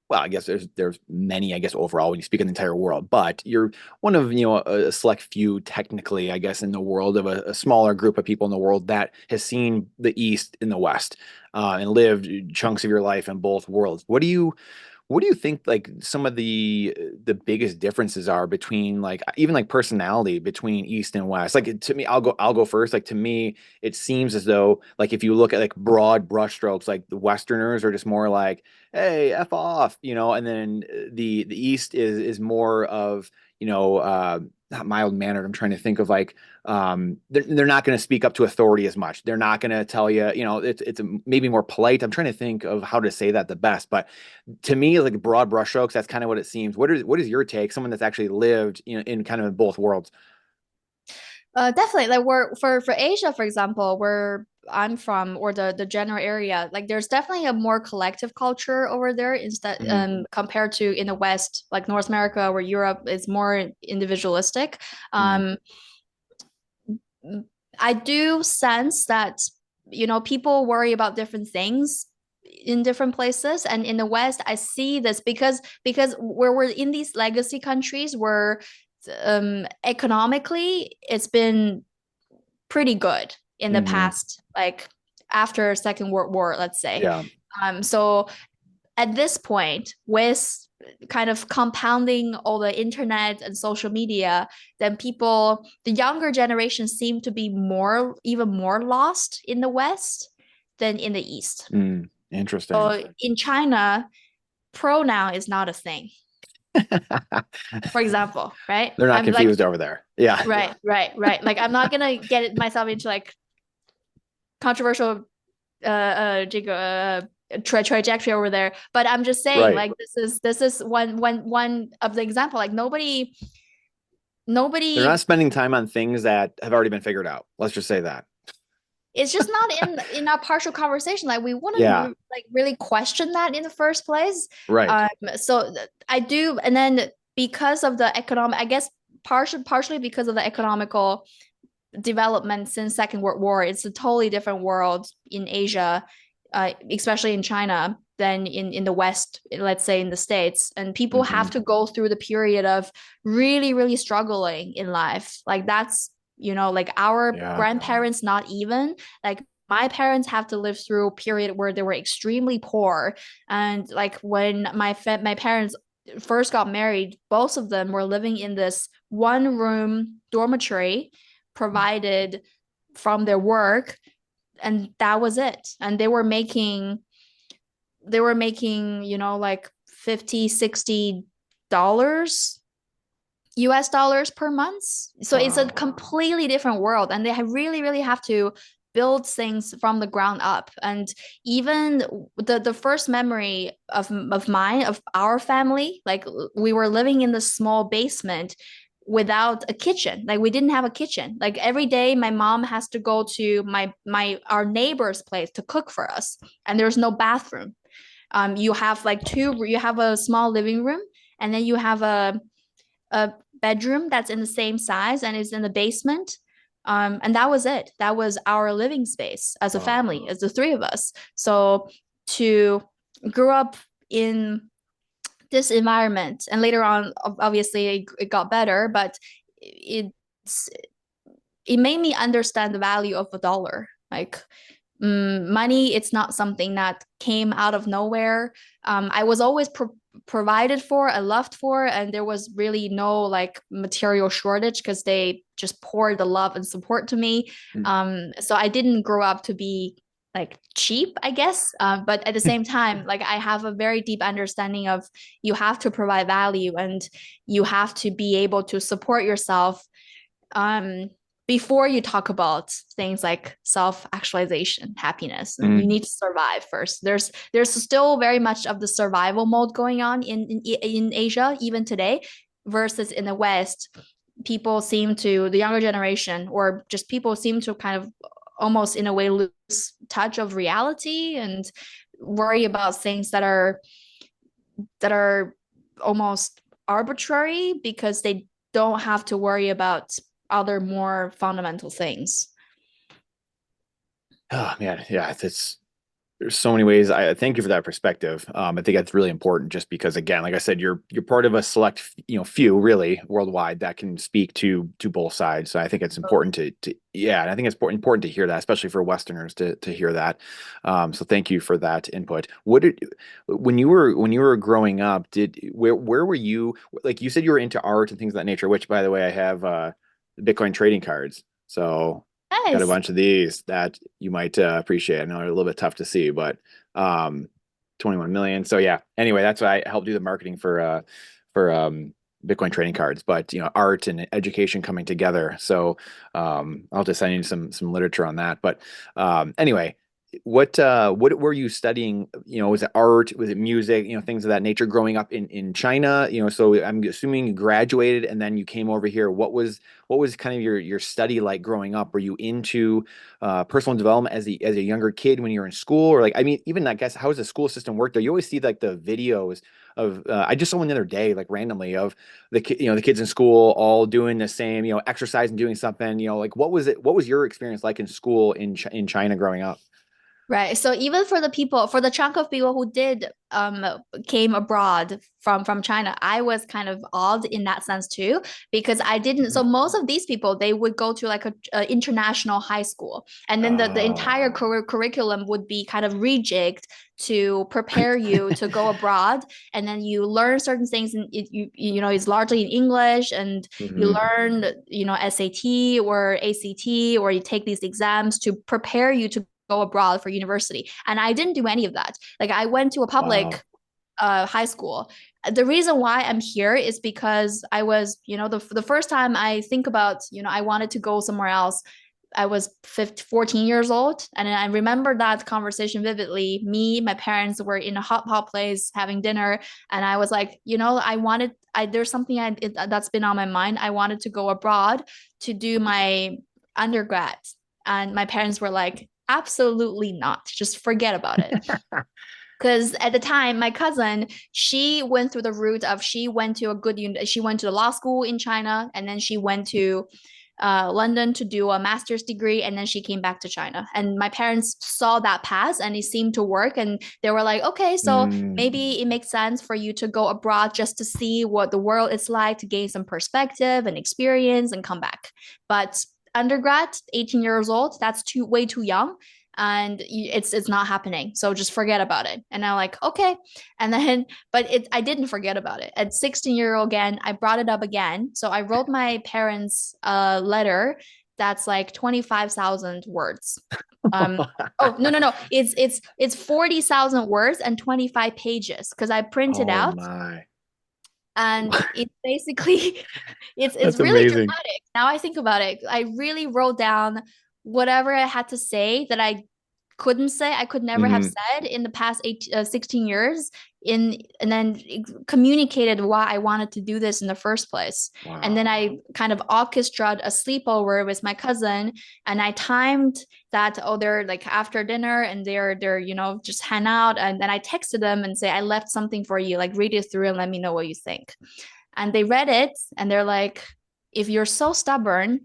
well, I guess there's many, I guess, overall when you speak in the entire world, but you're one of, a select few technically, I guess, in the world of a smaller group of people in the world that has seen the East and the West, and lived chunks of your life in both worlds. What do you think like some of the biggest differences are between like even like personality between East and West? Like to me, I'll go first. Like to me, it seems as though like if you look at like broad brushstrokes, like the Westerners are just more like, hey, F off, and then the East is more of, not mild mannered. I'm trying to think of like they're not going to speak up to authority as much. They're not going to tell you, it's maybe more polite. I'm trying to think of how to say that the best, but to me, like broad brushstrokes, that's kind of what it seems. What is your take? Someone that's actually lived, in kind of both worlds. Definitely, like we're for Asia, for example, where I'm from, or the general area, like there's definitely a more collective culture over there, instead Hmm. compared to in the West, like North America, where Europe is more individualistic. Hmm. um I do sense that, people worry about different things in different places. And in the West, I see this because where we're in these legacy countries where, economically it's been pretty good in the Hmm. past, like after Second World War, let's say. Yeah. So at this point, with kind of compounding all the internet and social media, then the younger generation seem to be even more lost in the West than in the East. Mm, interesting. So in China, pronoun is not a thing, for examable, right? They're not I'm like, confused over there. Yeah. right. Like I'm not gonna get myself into like controversial trajectory over there. But I'm just saying, Right. like this is one of the example. Like They're not nobody. spending time on things that have already been figured out. Let's just say that. It's just not in our partial conversation. Like we Yeah. wouldn't like really question that in the first place. Right. So I do, and then because of the economic, I guess partially because of the economical development since Second World War, it's a totally different world in Asia, especially in China, than in the West, let's say in the States. And people Hmm. have to go through the period of really, really struggling in life. Like that's, like our Yeah. grandparents, not even like my parents have to live through a period where they were extremely poor. And like when my parents first got married, both of them were living in this one room dormitory provided from their work, and that was it. And they were making like 50, $60 US dollars per month. So it's a Wow. completely different world, and they really really have to build things from the ground up. And even the first memory of mine, of our family, like we were living in the small basement without a kitchen. Like we didn't have a kitchen. Like every day my mom has to go to our neighbor's place to cook for us, and there's no bathroom. You have a small living room, and then you have a bedroom that's in the same size and is in the basement. And that was it. That was our living space as a Wow. family, as the three of us. So to grow up in this environment, and later on, obviously, it got better, but it's it made me understand the value of a dollar. Like money, it's not something that came out of nowhere. I was always provided for, I loved for, and there was really no like material shortage because they just poured the love and support to me. So I didn't grow up to be like cheap, I guess. But at the same time, like I have a very deep understanding of you have to provide value and you have to be able to support yourself um, before you talk about things like self-actualization, happiness. And you Mm. need to survive first. There's still very much of the survival mode going on in Asia even today, versus in the West. People seem to, the younger generation or just people seem to kind of almost in a way lose touch of reality and worry about things that are almost arbitrary because they don't have to worry about other more fundamental things. Oh man, yeah, there's so many ways. I thank you for that perspective. I think that's really important, just because, again, like I said, you're part of a select, few really worldwide that can speak to both sides. So I think it's important to yeah, and I think it's important to hear that, especially for Westerners to hear that. So thank you for that input. When you were growing up, where were you? Like you said, you were into art and things of that nature. Which, by the way, I have Bitcoin trading cards. So got a Nice. bunch of these that you might appreciate. I know they're a little bit tough to see, but um, 21 million. So yeah. Anyway, that's why I helped do the marketing for Bitcoin trading cards. But art and education coming together. So I'll just send you some literature on that. But anyway, what were you studying? Was it art? Was it music? Things of that nature. Growing up in China. So I'm assuming you graduated and then you came over here. What was kind of your study like growing up? Were you into personal development as a younger kid when you were in school, or like, I mean, even I guess how does the school system work? Though you always see like the videos of I just saw one the other day, like randomly, of the kids in school all doing the same, exercise and doing something. Like what was it? What was your experience like in school in China growing up? Right. So even for the people, for the chunk of people who did came abroad from China, I was kind of odd in that sense too, because I didn't. So most of these people, they would go to like a international high school, and then the entire Oh. curriculum would be kind of rejigged to prepare you to go abroad, and then you learn certain things, and it's largely in English, and you Mhm. learn SAT or ACT, or you take these exams to prepare you to go abroad for university. And I didn't do any of that. Like I went to a public Wow. high school. The reason why I'm here is because I was, the first time I think about, I wanted to go somewhere else. I was 14 years old. And I remember that conversation vividly. Me, my parents were in a hot pot place having dinner. And I was like, there's something that's been on my mind. I wanted to go abroad to do my undergrad. And my parents were like, absolutely not. Just forget about it. Because at the time, my cousin, she went through the route of she went to the law school in China, and then she went to London to do a master's degree, and then she came back to China. And my parents saw that path, and it seemed to work, and they were like, okay, so Mm. maybe it makes sense for you to go abroad just to see what the world is like, to gain some perspective and experience, and come back. But undergrad, 18 years old, that's way too young, and it's not happening, so just forget about it. And I'm like, okay. And then but I didn't forget about it. At 16-year-old again, I brought it up again. So I wrote my parents a letter that's like 25,000 words. Oh, no, it's 40,000 words and 25 pages because I printed Oh out, my. and it's basically it's That's really amazing. dramatic. Now I think about it, I really wrote down whatever I had to say that I could never have Hmm. said in the past 16 years, and then communicated why I wanted to do this in the first place. And then Wow. I kind of orchestrated a sleepover with my cousin, and I timed that, oh, they're like after dinner and they're just hang out, and then I texted them and say, I left something for you, like read it through and let me know what you think. And they read it, and they're like, if you're so stubborn,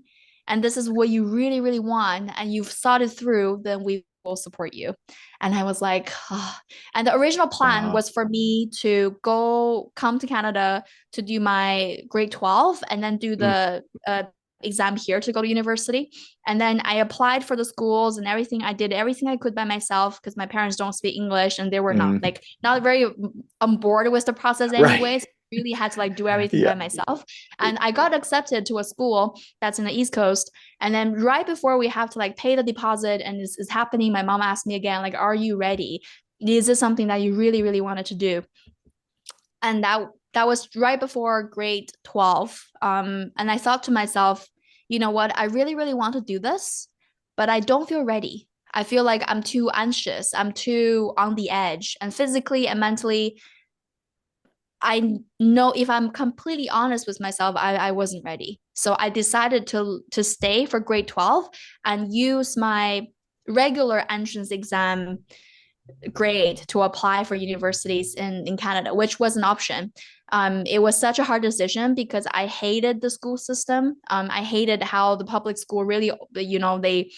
and this is what you really, really want, and you've thought it through, then we will support you. And I was like, oh. And the original plan Wow. was for me to come to Canada to do my grade 12 and then do Mm, the exam here to go to university. And then I applied for the schools and everything. I did everything I could by myself because my parents don't speak English and they were not mm, like not very on board with the process right. anyways. Really had to like do everything Yeah. by myself. And I got accepted to a school that's in the East Coast. And then right before we have to like pay the deposit and it's happening, my mom asked me again, like, are you ready? Is this something that you really, really wanted to do? And that was right before grade 12. And I thought to myself, you know what, I really, really want to do this, but I don't feel ready. I feel like I'm too anxious, I'm too on the edge, and physically and mentally, I know if I'm completely honest with myself, I wasn't ready. So I decided to stay for grade 12 and use my regular entrance exam grade to apply for universities in Canada, which was an option. It was such a hard decision because I hated the school system. I hated how the public school really, they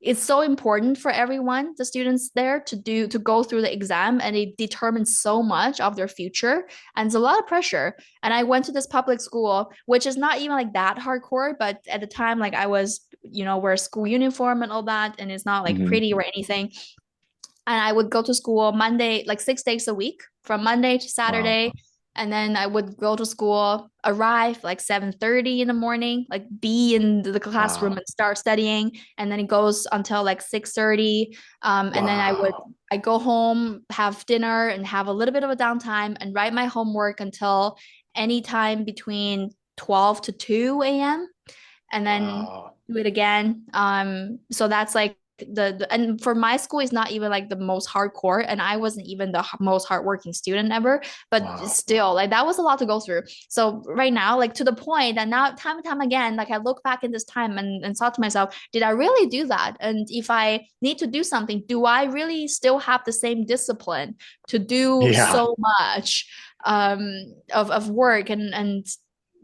it's so important for everyone, the students there, to go through the exam, and it determines so much of their future, and it's a lot of pressure. And I went to this public school, which is not even like that hardcore, but at the time, like I was, wear school uniform and all that, and it's not like Hmm. pretty or anything. And I would go to school Monday, like 6 days a week, from Monday to Wow. Saturday. And then I would go to school, arrive like 7:30 in the morning, like be in the classroom Wow. and start studying. And then it goes until like 6:30. And then Wow. I go home, have dinner, and have a little bit of a downtime and write my homework until anytime between 12 to 2 a.m. and then Wow. do it again. So that's like the and for my school is not even like the most hardcore, and I wasn't even the most hardworking student ever, but Wow. still like that was a lot to go through. So right now, like to the point that now time and time again, like I look back in this time and thought to myself, did I really do that? And if I need to do something, do I really still have the same discipline to do Yeah. so much of work? And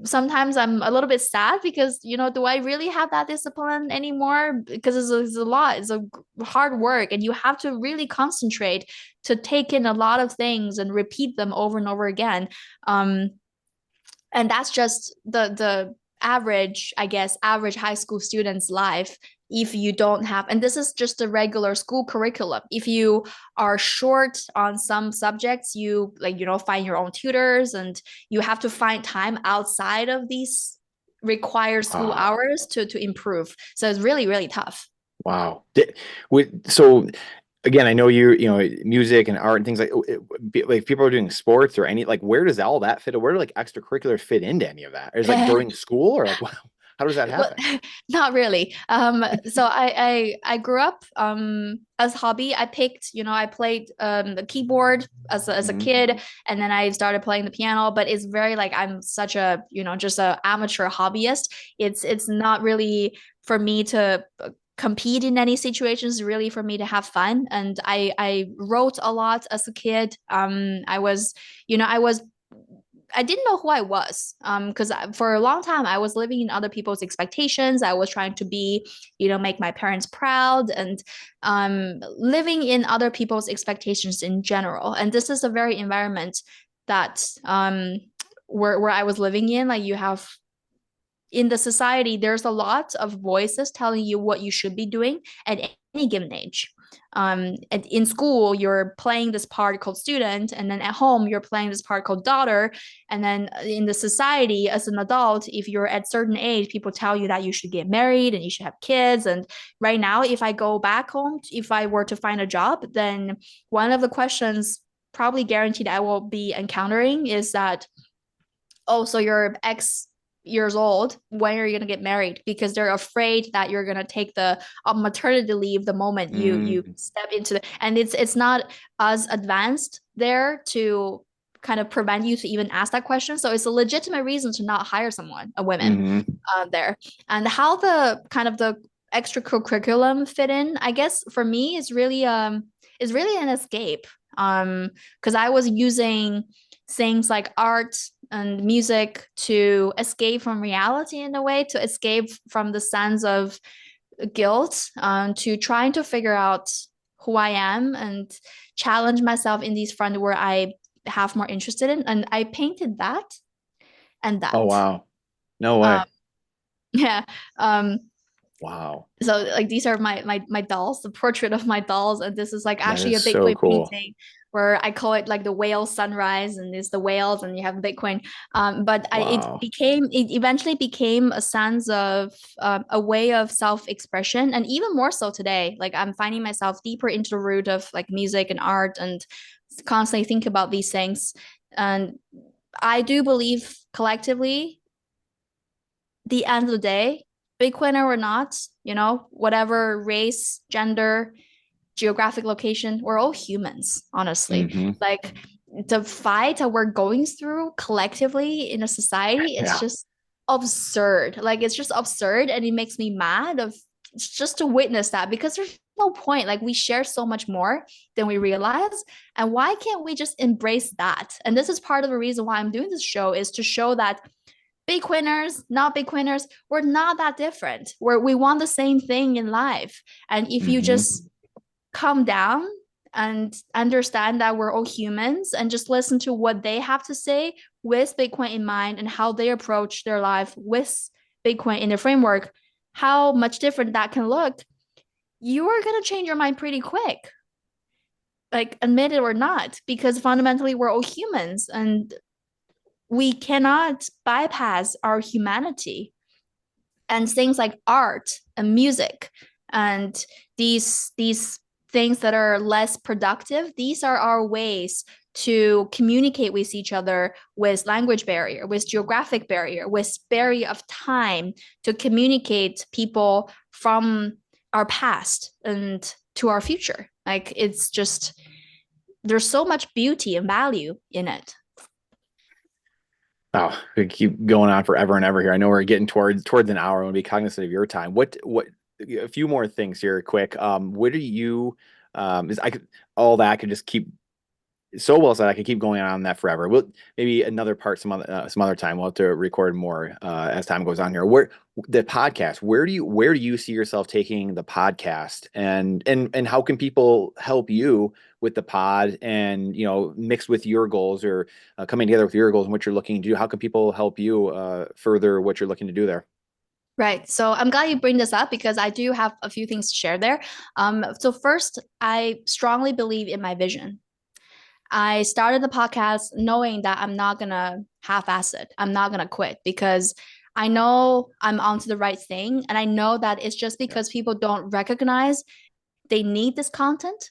sometimes I'm a little bit sad because, do I really have that discipline anymore? Because it's a lot, it's a hard work, and you have to really concentrate to take in a lot of things and repeat them over and over again. Um, and that's just the average, I guess, average high school student's life. If you don't have, and this is just a regular school curriculum, if you are short on some subjects, you like, find your own tutors, and you have to find time outside of these required school Wow. hours to improve. So it's really, really tough. Wow. So again, I know music and art and things like people are doing sports or any, like, where does all that fit? Where do like extracurriculars fit into any of that? Is like during school or like, wow, how does that Well, happen? not really. So I grew up as hobby. I picked, I played the keyboard as a Hmm. kid, and then I started playing the piano. But it's very like I'm such a, just a amateur hobbyist. It's not really for me to compete in any situations, really for me to have fun. And I wrote a lot as a kid. I didn't know who I was, because for a long time I was living in other people's expectations. I was trying to be, make my parents proud, and living in other people's expectations in general. And this is a very environment that where I was living in. Like you have in the society, there's a lot of voices telling you what you should be doing at any given age. And in school, you're playing this part called student, and then at home, you're playing this part called daughter. And then in the society, as an adult, if you're at certain age, people tell you that you should get married and you should have kids. And right now, if I go back home, if I were to find a job, then one of the questions probably guaranteed I will be encountering is that, oh, so you're X years old, when are you going to get married? Because they're afraid that you're going to take the maternity leave the moment you Mm, step into the, and it's not as advanced there to kind of prevent you to even ask that question. So it's a legitimate reason to not hire someone, a woman, hmm. there. And how the kind of the extracurriculum fit in, I guess for me is really an escape. Because I was using things like art and music to escape from reality in a way, to escape from the sense of guilt, to trying to figure out who I am and challenge myself in these fronts where I have more interested in. And I painted that and Oh, that. wow. No Um, way. yeah. Um, Wow. so like these are my dolls, the portrait of my dolls, and this is like That actually is a so Bitcoin cool. painting where I call it like the whale sunrise, and it's the whales, and you have Bitcoin. But Wow. it eventually became a sense of a way of self-expression, and even more so today. Like I'm finding myself deeper into the root of like music and art, and constantly think about these things. And I do believe collectively the end of the day, Bitcoiner or not, whatever race, gender, geographic location, we're all humans, honestly. Hmm. Like the fight that we're going through collectively in a society, it's Yeah. just absurd. Like it's just absurd, and it makes me mad of just to witness that, because there's no point. Like we share so much more than we realize, and why can't we just embrace that? And this is part of the reason why I'm doing this show, is to show that big winners, not big winners, we're not that different. We want the same thing in life. And if you Hmm. just calm down and understand that we're all humans and just listen to what they have to say with Bitcoin in mind and how they approach their life with Bitcoin in their framework, how much different that can look, you are going to change your mind pretty quick. Like, admit it or not, because fundamentally we're all humans and we cannot bypass our humanity. And things like art and music and these things that are less productive, these are our ways to communicate with each other, with language barrier, with geographic barrier, with barrier of time, to communicate people from our past and to our future. Like it's just, there's so much beauty and value in it. Oh, we keep going on forever and ever here. I know we're getting towards an hour. I want to be cognizant of your time. What a few more things here, quick. What do you is I could all that I could just keep so well said. I could keep going on that forever. We'll maybe another part some other time. We'll have to record more as time goes on here. Where the podcast? Where do you see yourself taking the podcast, and how can people help you with the pod, and mixed with your goals, or coming together with your goals and what you're looking to do? How can people help you further what you're looking to do there? Right. So I'm glad you bring this up because I do have a few things to share there. So first, I strongly believe in my vision. I started the podcast knowing that I'm not gonna half-ass it. I'm not gonna quit because I know I'm onto the right thing, and I know that it's just because people don't recognize they need this content,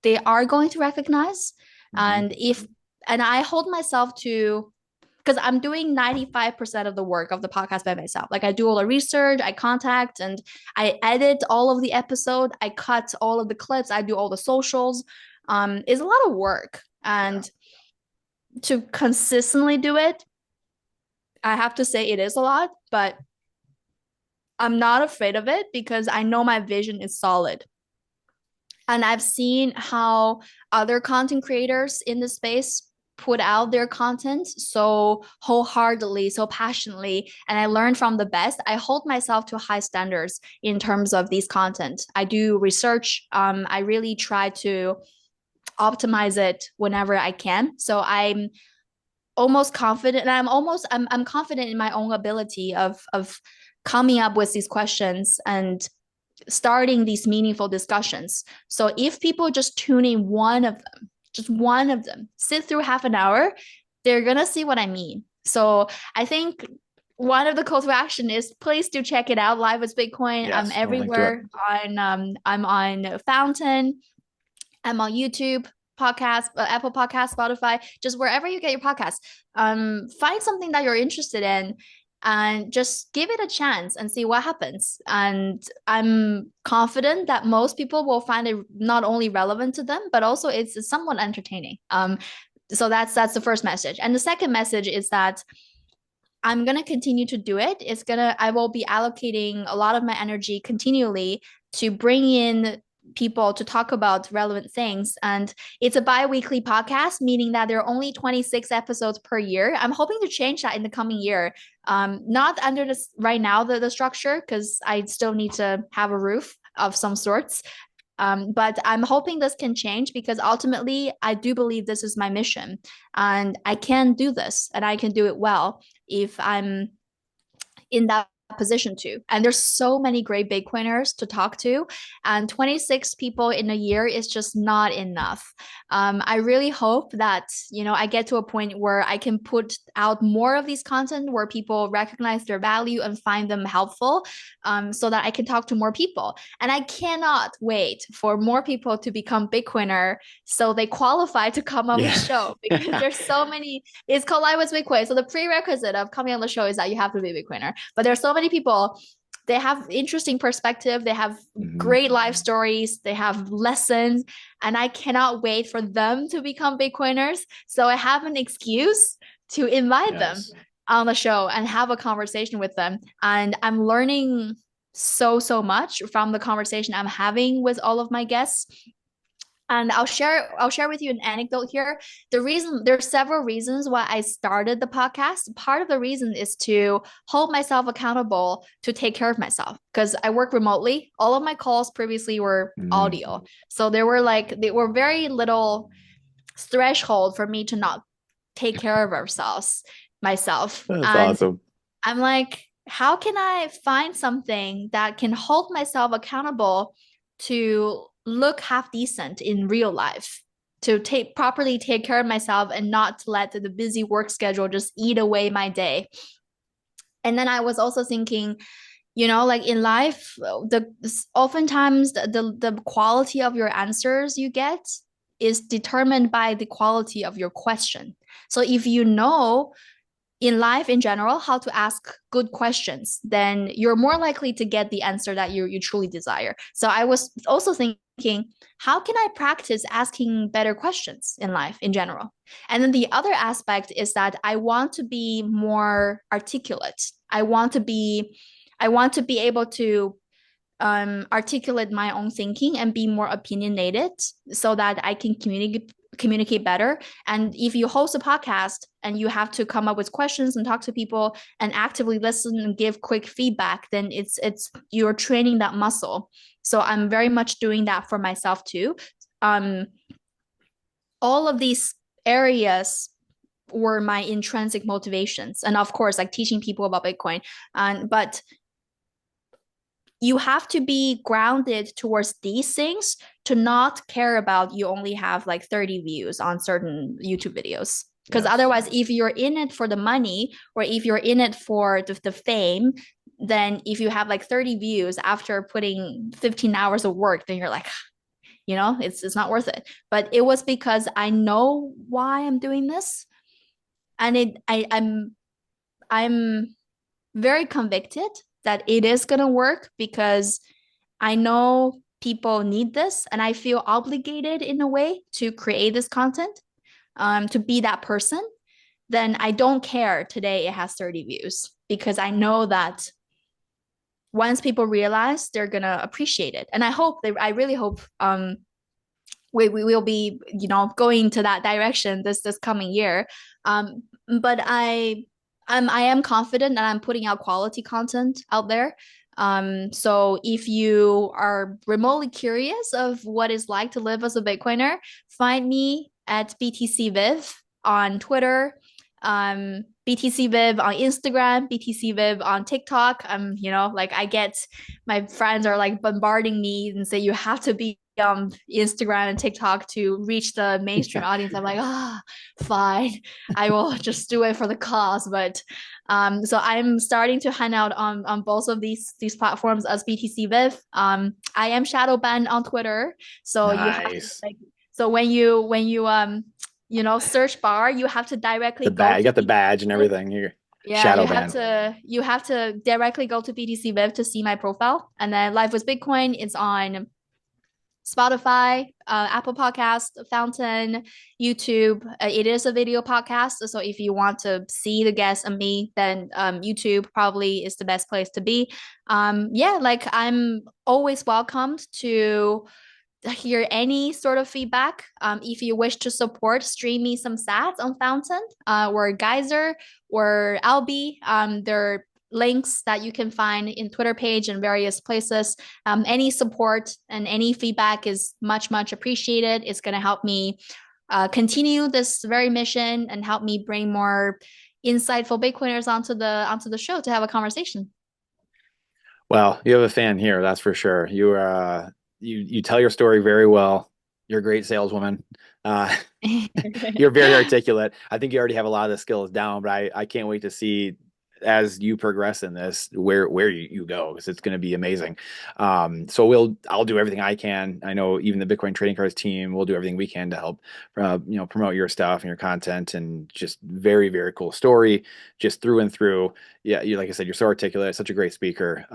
they are going to recognize. Mhm. And if and I hold myself to, because I'm doing 95% of the work of the podcast by myself. Like I do all the research, I contact and I edit all of the episode, I cut all of the clips, I do all the socials. It's a lot of work. Yeah. And to consistently do it, I have to say it is a lot, but I'm not afraid of it because I know my vision is solid. And I've seen how other content creators in the space put out their content so wholeheartedly, so passionately, and I learned from the best. I hold myself to high standards in terms of these content. I do research. I really try to optimize it whenever I can. So I'm almost confident, and I'm confident in my own ability of coming up with these questions and starting these meaningful discussions. So if people just tune in just one of them, sit through half an hour, they're gonna see what I mean. So I think one of the calls to action is please do check it out. Live with Bitcoin. I'm Yes, we'll link to it. everywhere on I'm on Fountain, I'm on YouTube, podcast, Apple Podcast, Spotify, just wherever you get your podcasts. Find something that you're interested in and just give it a chance and see what happens. And I'm confident that most people will find it not only relevant to them, but also it's somewhat entertaining. So that's the first message. And the second message is that I'm gonna continue to do it. I will be allocating a lot of my energy continually to bring in people to talk about relevant things. And it's a bi-weekly podcast, meaning that there are only 26 episodes per year. I'm hoping to change that in the coming year. Not under this right now, the structure, because I still need to have a roof of some sorts. But I'm hoping this can change because ultimately I do believe this is my mission and I can do this and I can do it well if I'm in that position to. And there's so many great Bitcoiners to talk to, and 26 people in a year is just not enough. I really hope that, you know, I get to a point where I can put out more of these content where people recognize their value and find them helpful, so that I can talk to more people. And I cannot wait for more people to become Bitcoiner so they qualify to come on the show, because there's so many. It's called Live with Bitcoin. So the prerequisite of coming on the show is that you have to be a Bitcoiner. But there's so many people, they have interesting perspective, they have great life stories, they have lessons, and I cannot wait for them to become Bitcoiners so I have an excuse to invite them on the show and have a conversation with them. And I'm learning so much from the conversation I'm having with all of my guests. And I'll share with you an anecdote here. There's several reasons why I started the podcast. Part of the reason is to hold myself accountable to take care of myself, because I work remotely. All of my calls previously were audio. So there were very little threshold for me to not take care of myself. That's and awesome. I'm like, how can I find something that can hold myself accountable to look half decent in real life, to properly take care of myself and not let the busy work schedule just eat away my day. And then I was also thinking, you know, like in life, oftentimes the quality of your answers you get is determined by the quality of your question. So if you know in life in general how to ask good questions, then you're more likely to get the answer that you truly desire. So I was also thinking, how can I practice asking better questions in life in general? And then the other aspect is that I want to be more articulate. I want to be able to articulate my own thinking and be more opinionated so that I can communicate better. And if you host a podcast and you have to come up with questions and talk to people and actively listen and give quick feedback, then it's you're training that muscle. So I'm very much doing that for myself too. All of these areas were my intrinsic motivations, and of course, like teaching people about Bitcoin. But you have to be grounded towards these things to not care about you only have like 30 views on certain YouTube videos. Because otherwise, if you're in it for the money or if you're in it for the fame, then if you have like 30 views after putting 15 hours of work, then you're like, you know, it's not worth it. But it was because I know why I'm doing this. And I'm very convicted that it is going to work because I know people need this and I feel obligated in a way to create this content, to be that person. Then I don't care today it has 30 views, because I know that once people realize, they're going to appreciate it. And I really hope we will be, you know, going to that direction this coming year. But I am confident that I'm putting out quality content out there. So if you are remotely curious of what it's like to live as a Bitcoiner, find me at BTC Viv on Twitter, BTC Viv on Instagram, BTC Viv on TikTok. You know, like my friends are like bombarding me and say you have to be on Instagram and TikTok to reach the mainstream audience. I'm like, fine, I will just do it for the cause. But so I'm starting to hang out on both of these platforms as BTC Viv. I am shadow banned on Twitter, so you have to, like, so when you you know, search bar, you have to directly go. You got the badge and everything. You're shadow banned. You have to directly go to BTC Viv to see my profile. And then Live with Bitcoin is on Spotify, Apple Podcast, Fountain, YouTube. It is a video podcast, so if you want to see the guests and me, then YouTube probably is the best place to be. Yeah, like I'm always welcomed to hear any sort of feedback. If you wish to support, stream me some sats on Fountain or Geyser or Albi. There are links that you can find in Twitter page and various places. Any support and any feedback is much, much appreciated. It's going to help me continue this very mission and help me bring more insightful Bitcoiners onto the show to have a conversation. Well, you have a fan here, that's for sure. You tell your story very well. You're a great saleswoman. Uh, you're very articulate. I think you already have a lot of the skills down, but I can't wait to see as you progress in this where you go, because it's going to be amazing. So I'll do everything I can. I know even the Bitcoin trading cards team will do everything we can to help promote your stuff and your content, and just very, very cool story, just through and through. Yeah, you, like I said, you're so articulate, such a great speaker.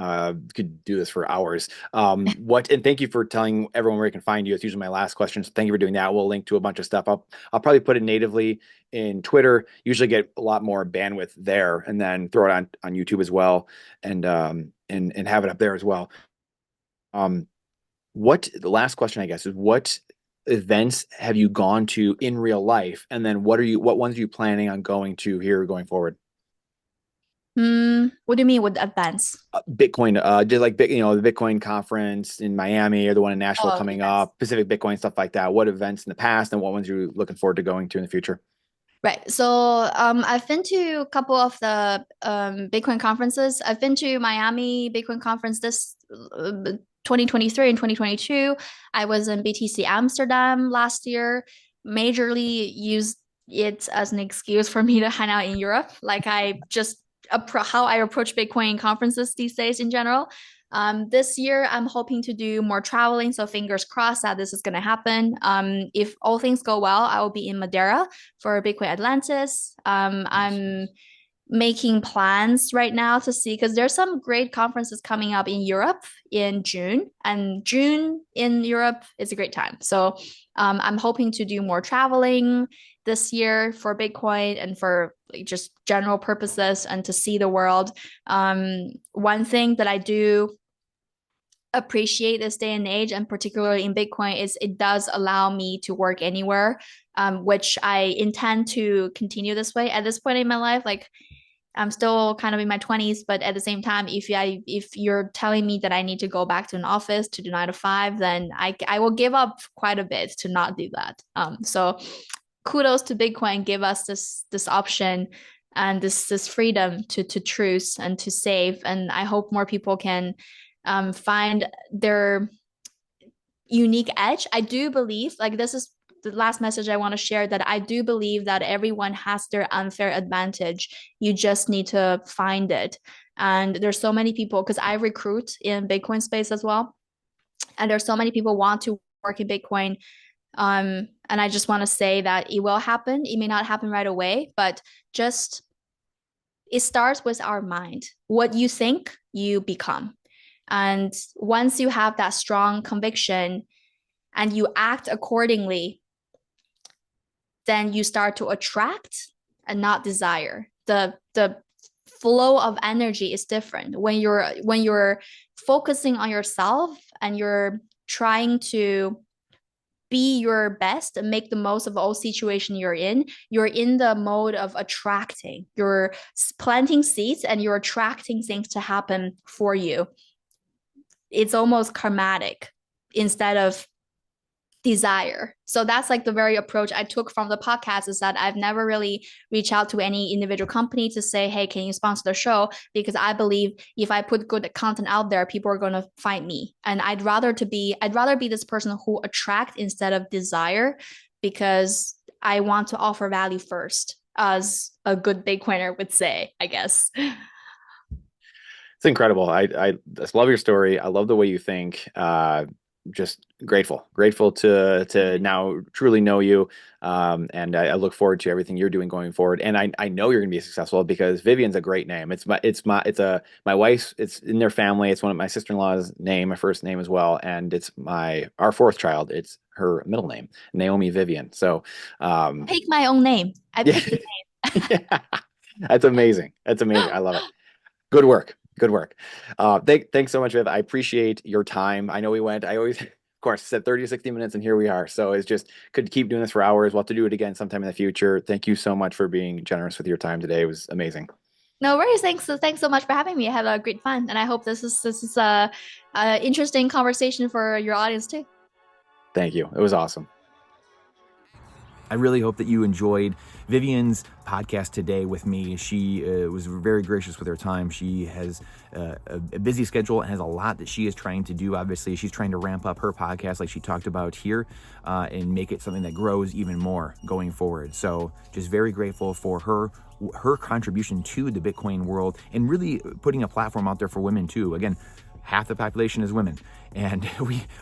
Could do this for hours. And thank you for telling everyone where you can find you. It's usually my last question, so thank you for doing that. We'll link to a bunch of stuff. I'll probably put it natively in Twitter. Usually get a lot more bandwidth there, and then throw it on YouTube as well, and have it up there as well. What the last question, I guess, is what events have you gone to in real life, and then what ones are you planning on going to here going forward? What do you mean with advance? Bitcoin, just like the Bitcoin conference in Miami, or the one in Nashville Oh, coming events. up, Pacific Bitcoin, stuff like that. What events in the past, and what ones are you looking forward to going to in the future? Right. So I've been to a couple of the Bitcoin conferences. I've been to Miami Bitcoin conference this 2023 and 2022. I was in BTC Amsterdam last year. Majorly used it as an excuse for me to hang out in Europe. Like I just how I approach Bitcoin conferences these days in general. This year, I'm hoping to do more traveling, so fingers crossed that this is going to happen. If all things go well, I will be in Madeira for Bitcoin Atlantis. I'm making plans right now to see because there's some great conferences coming up in Europe in June, and June in Europe is a great time. So I'm hoping to do more traveling this year for Bitcoin and for like, just general purposes and to see the world. One thing that I do appreciate this day and age, and particularly in Bitcoin, is it does allow me to work anywhere, which I intend to continue this way at this point in my life. Like I'm still kind of in my 20s, but at the same time, if you're telling me that I need to go back to an office to do 9 to 5, then I will give up quite a bit to not do that. So kudos to Bitcoin, give us this option and this freedom to choose and to save. And I hope more people can find their unique edge. I do believe, like, this is the last message I want to share, that I do believe that everyone has their unfair advantage. You just need to find it. And there's so many people, because I recruit in Bitcoin space as well. And there's so many people want to work in Bitcoin. And I just want to say that it will happen. It may not happen right away, but just it starts with our mind. What you think, you become. And once you have that strong conviction and you act accordingly, then you start to attract and not desire. The flow of energy is different when you're focusing on yourself and you're trying to be your best and make the most of all situation you're in the mode of attracting, you're planting seeds and you're attracting things to happen for you. It's almost karmatic instead of desire. So that's like the very approach I took from the podcast, is that I've never really reached out to any individual company to say, hey, can you sponsor the show? Because I believe if I put good content out there, people are going to find me. And I'd rather be this person who attract instead of desire, because I want to offer value first, as a good Bitcoiner would say, I guess. It's incredible. I just love your story. I love the way you think. Just grateful to now truly know you. And I look forward to everything you're doing going forward. And I know you're going to be successful, because Vivian's a great name. My wife's, it's in their family. It's one of my sister-in-law's name, my first name as well. And it's our fourth child. It's her middle name, Naomi Vivian. So, Pick my own name. I yeah, picked the yeah, that's amazing. That's amazing. I love it. Good work. Good work. Thanks so much, Viv. I appreciate your time. I know I always Of course, said 30 to 60 minutes, and here we are. So it's just could keep doing this for hours. We'll have to do it again sometime in the future. Thank you so much for being generous with your time today. It was amazing. No worries. Thanks so much for having me. I had a great fun, and I hope this is a interesting conversation for your audience too. Thank you. It was awesome. I really hope that you enjoyed Vivian's podcast today with me. She was very gracious with her time. She has a busy schedule and has a lot that she is trying to do. Obviously, she's trying to ramp up her podcast like she talked about here and make it something that grows even more going forward. So just very grateful for her contribution to the Bitcoin world and really putting a platform out there for women too. Again, half the population is women, and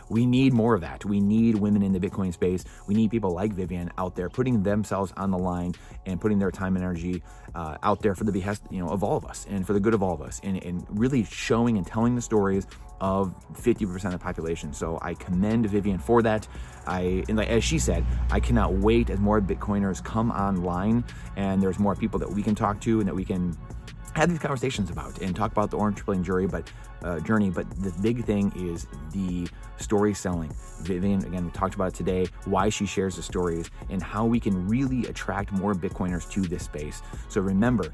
we need more of that. We need women in the Bitcoin space. We need people like Vivian out there putting themselves on the line and putting their time and energy out there for the behest, of all of us and for the good of all of us, and really showing and telling the stories of 50% of the population. So I commend Vivian for that. As she said, I cannot wait as more Bitcoiners come online and there's more people that we can talk to and that we can have these conversations about and talk about the orange pilling journey. But the big thing is the story selling. Vivian, again, we talked about it today, why she shares the stories and how we can really attract more Bitcoiners to this space. So remember,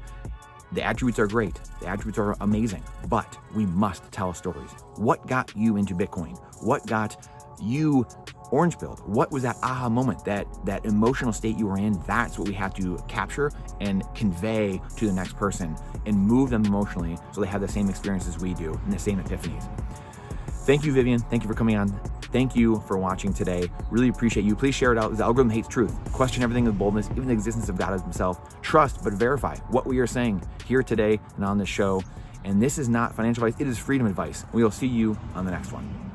the attributes are great. The attributes are amazing, but we must tell stories. What got you into Bitcoin? What got you orange pilled? What was that aha moment, that emotional state you were in? That's what we have to capture and convey to the next person and move them emotionally so they have the same experience as we do and the same epiphanies. Thank you, Vivian. Thank you for coming on. Thank you for watching today. Really appreciate you. Please share it out. The algorithm hates truth. Question everything with boldness, even the existence of God himself. Trust, but verify what we are saying here today and on this show. And this is not financial advice. It is freedom advice. We will see you on the next one.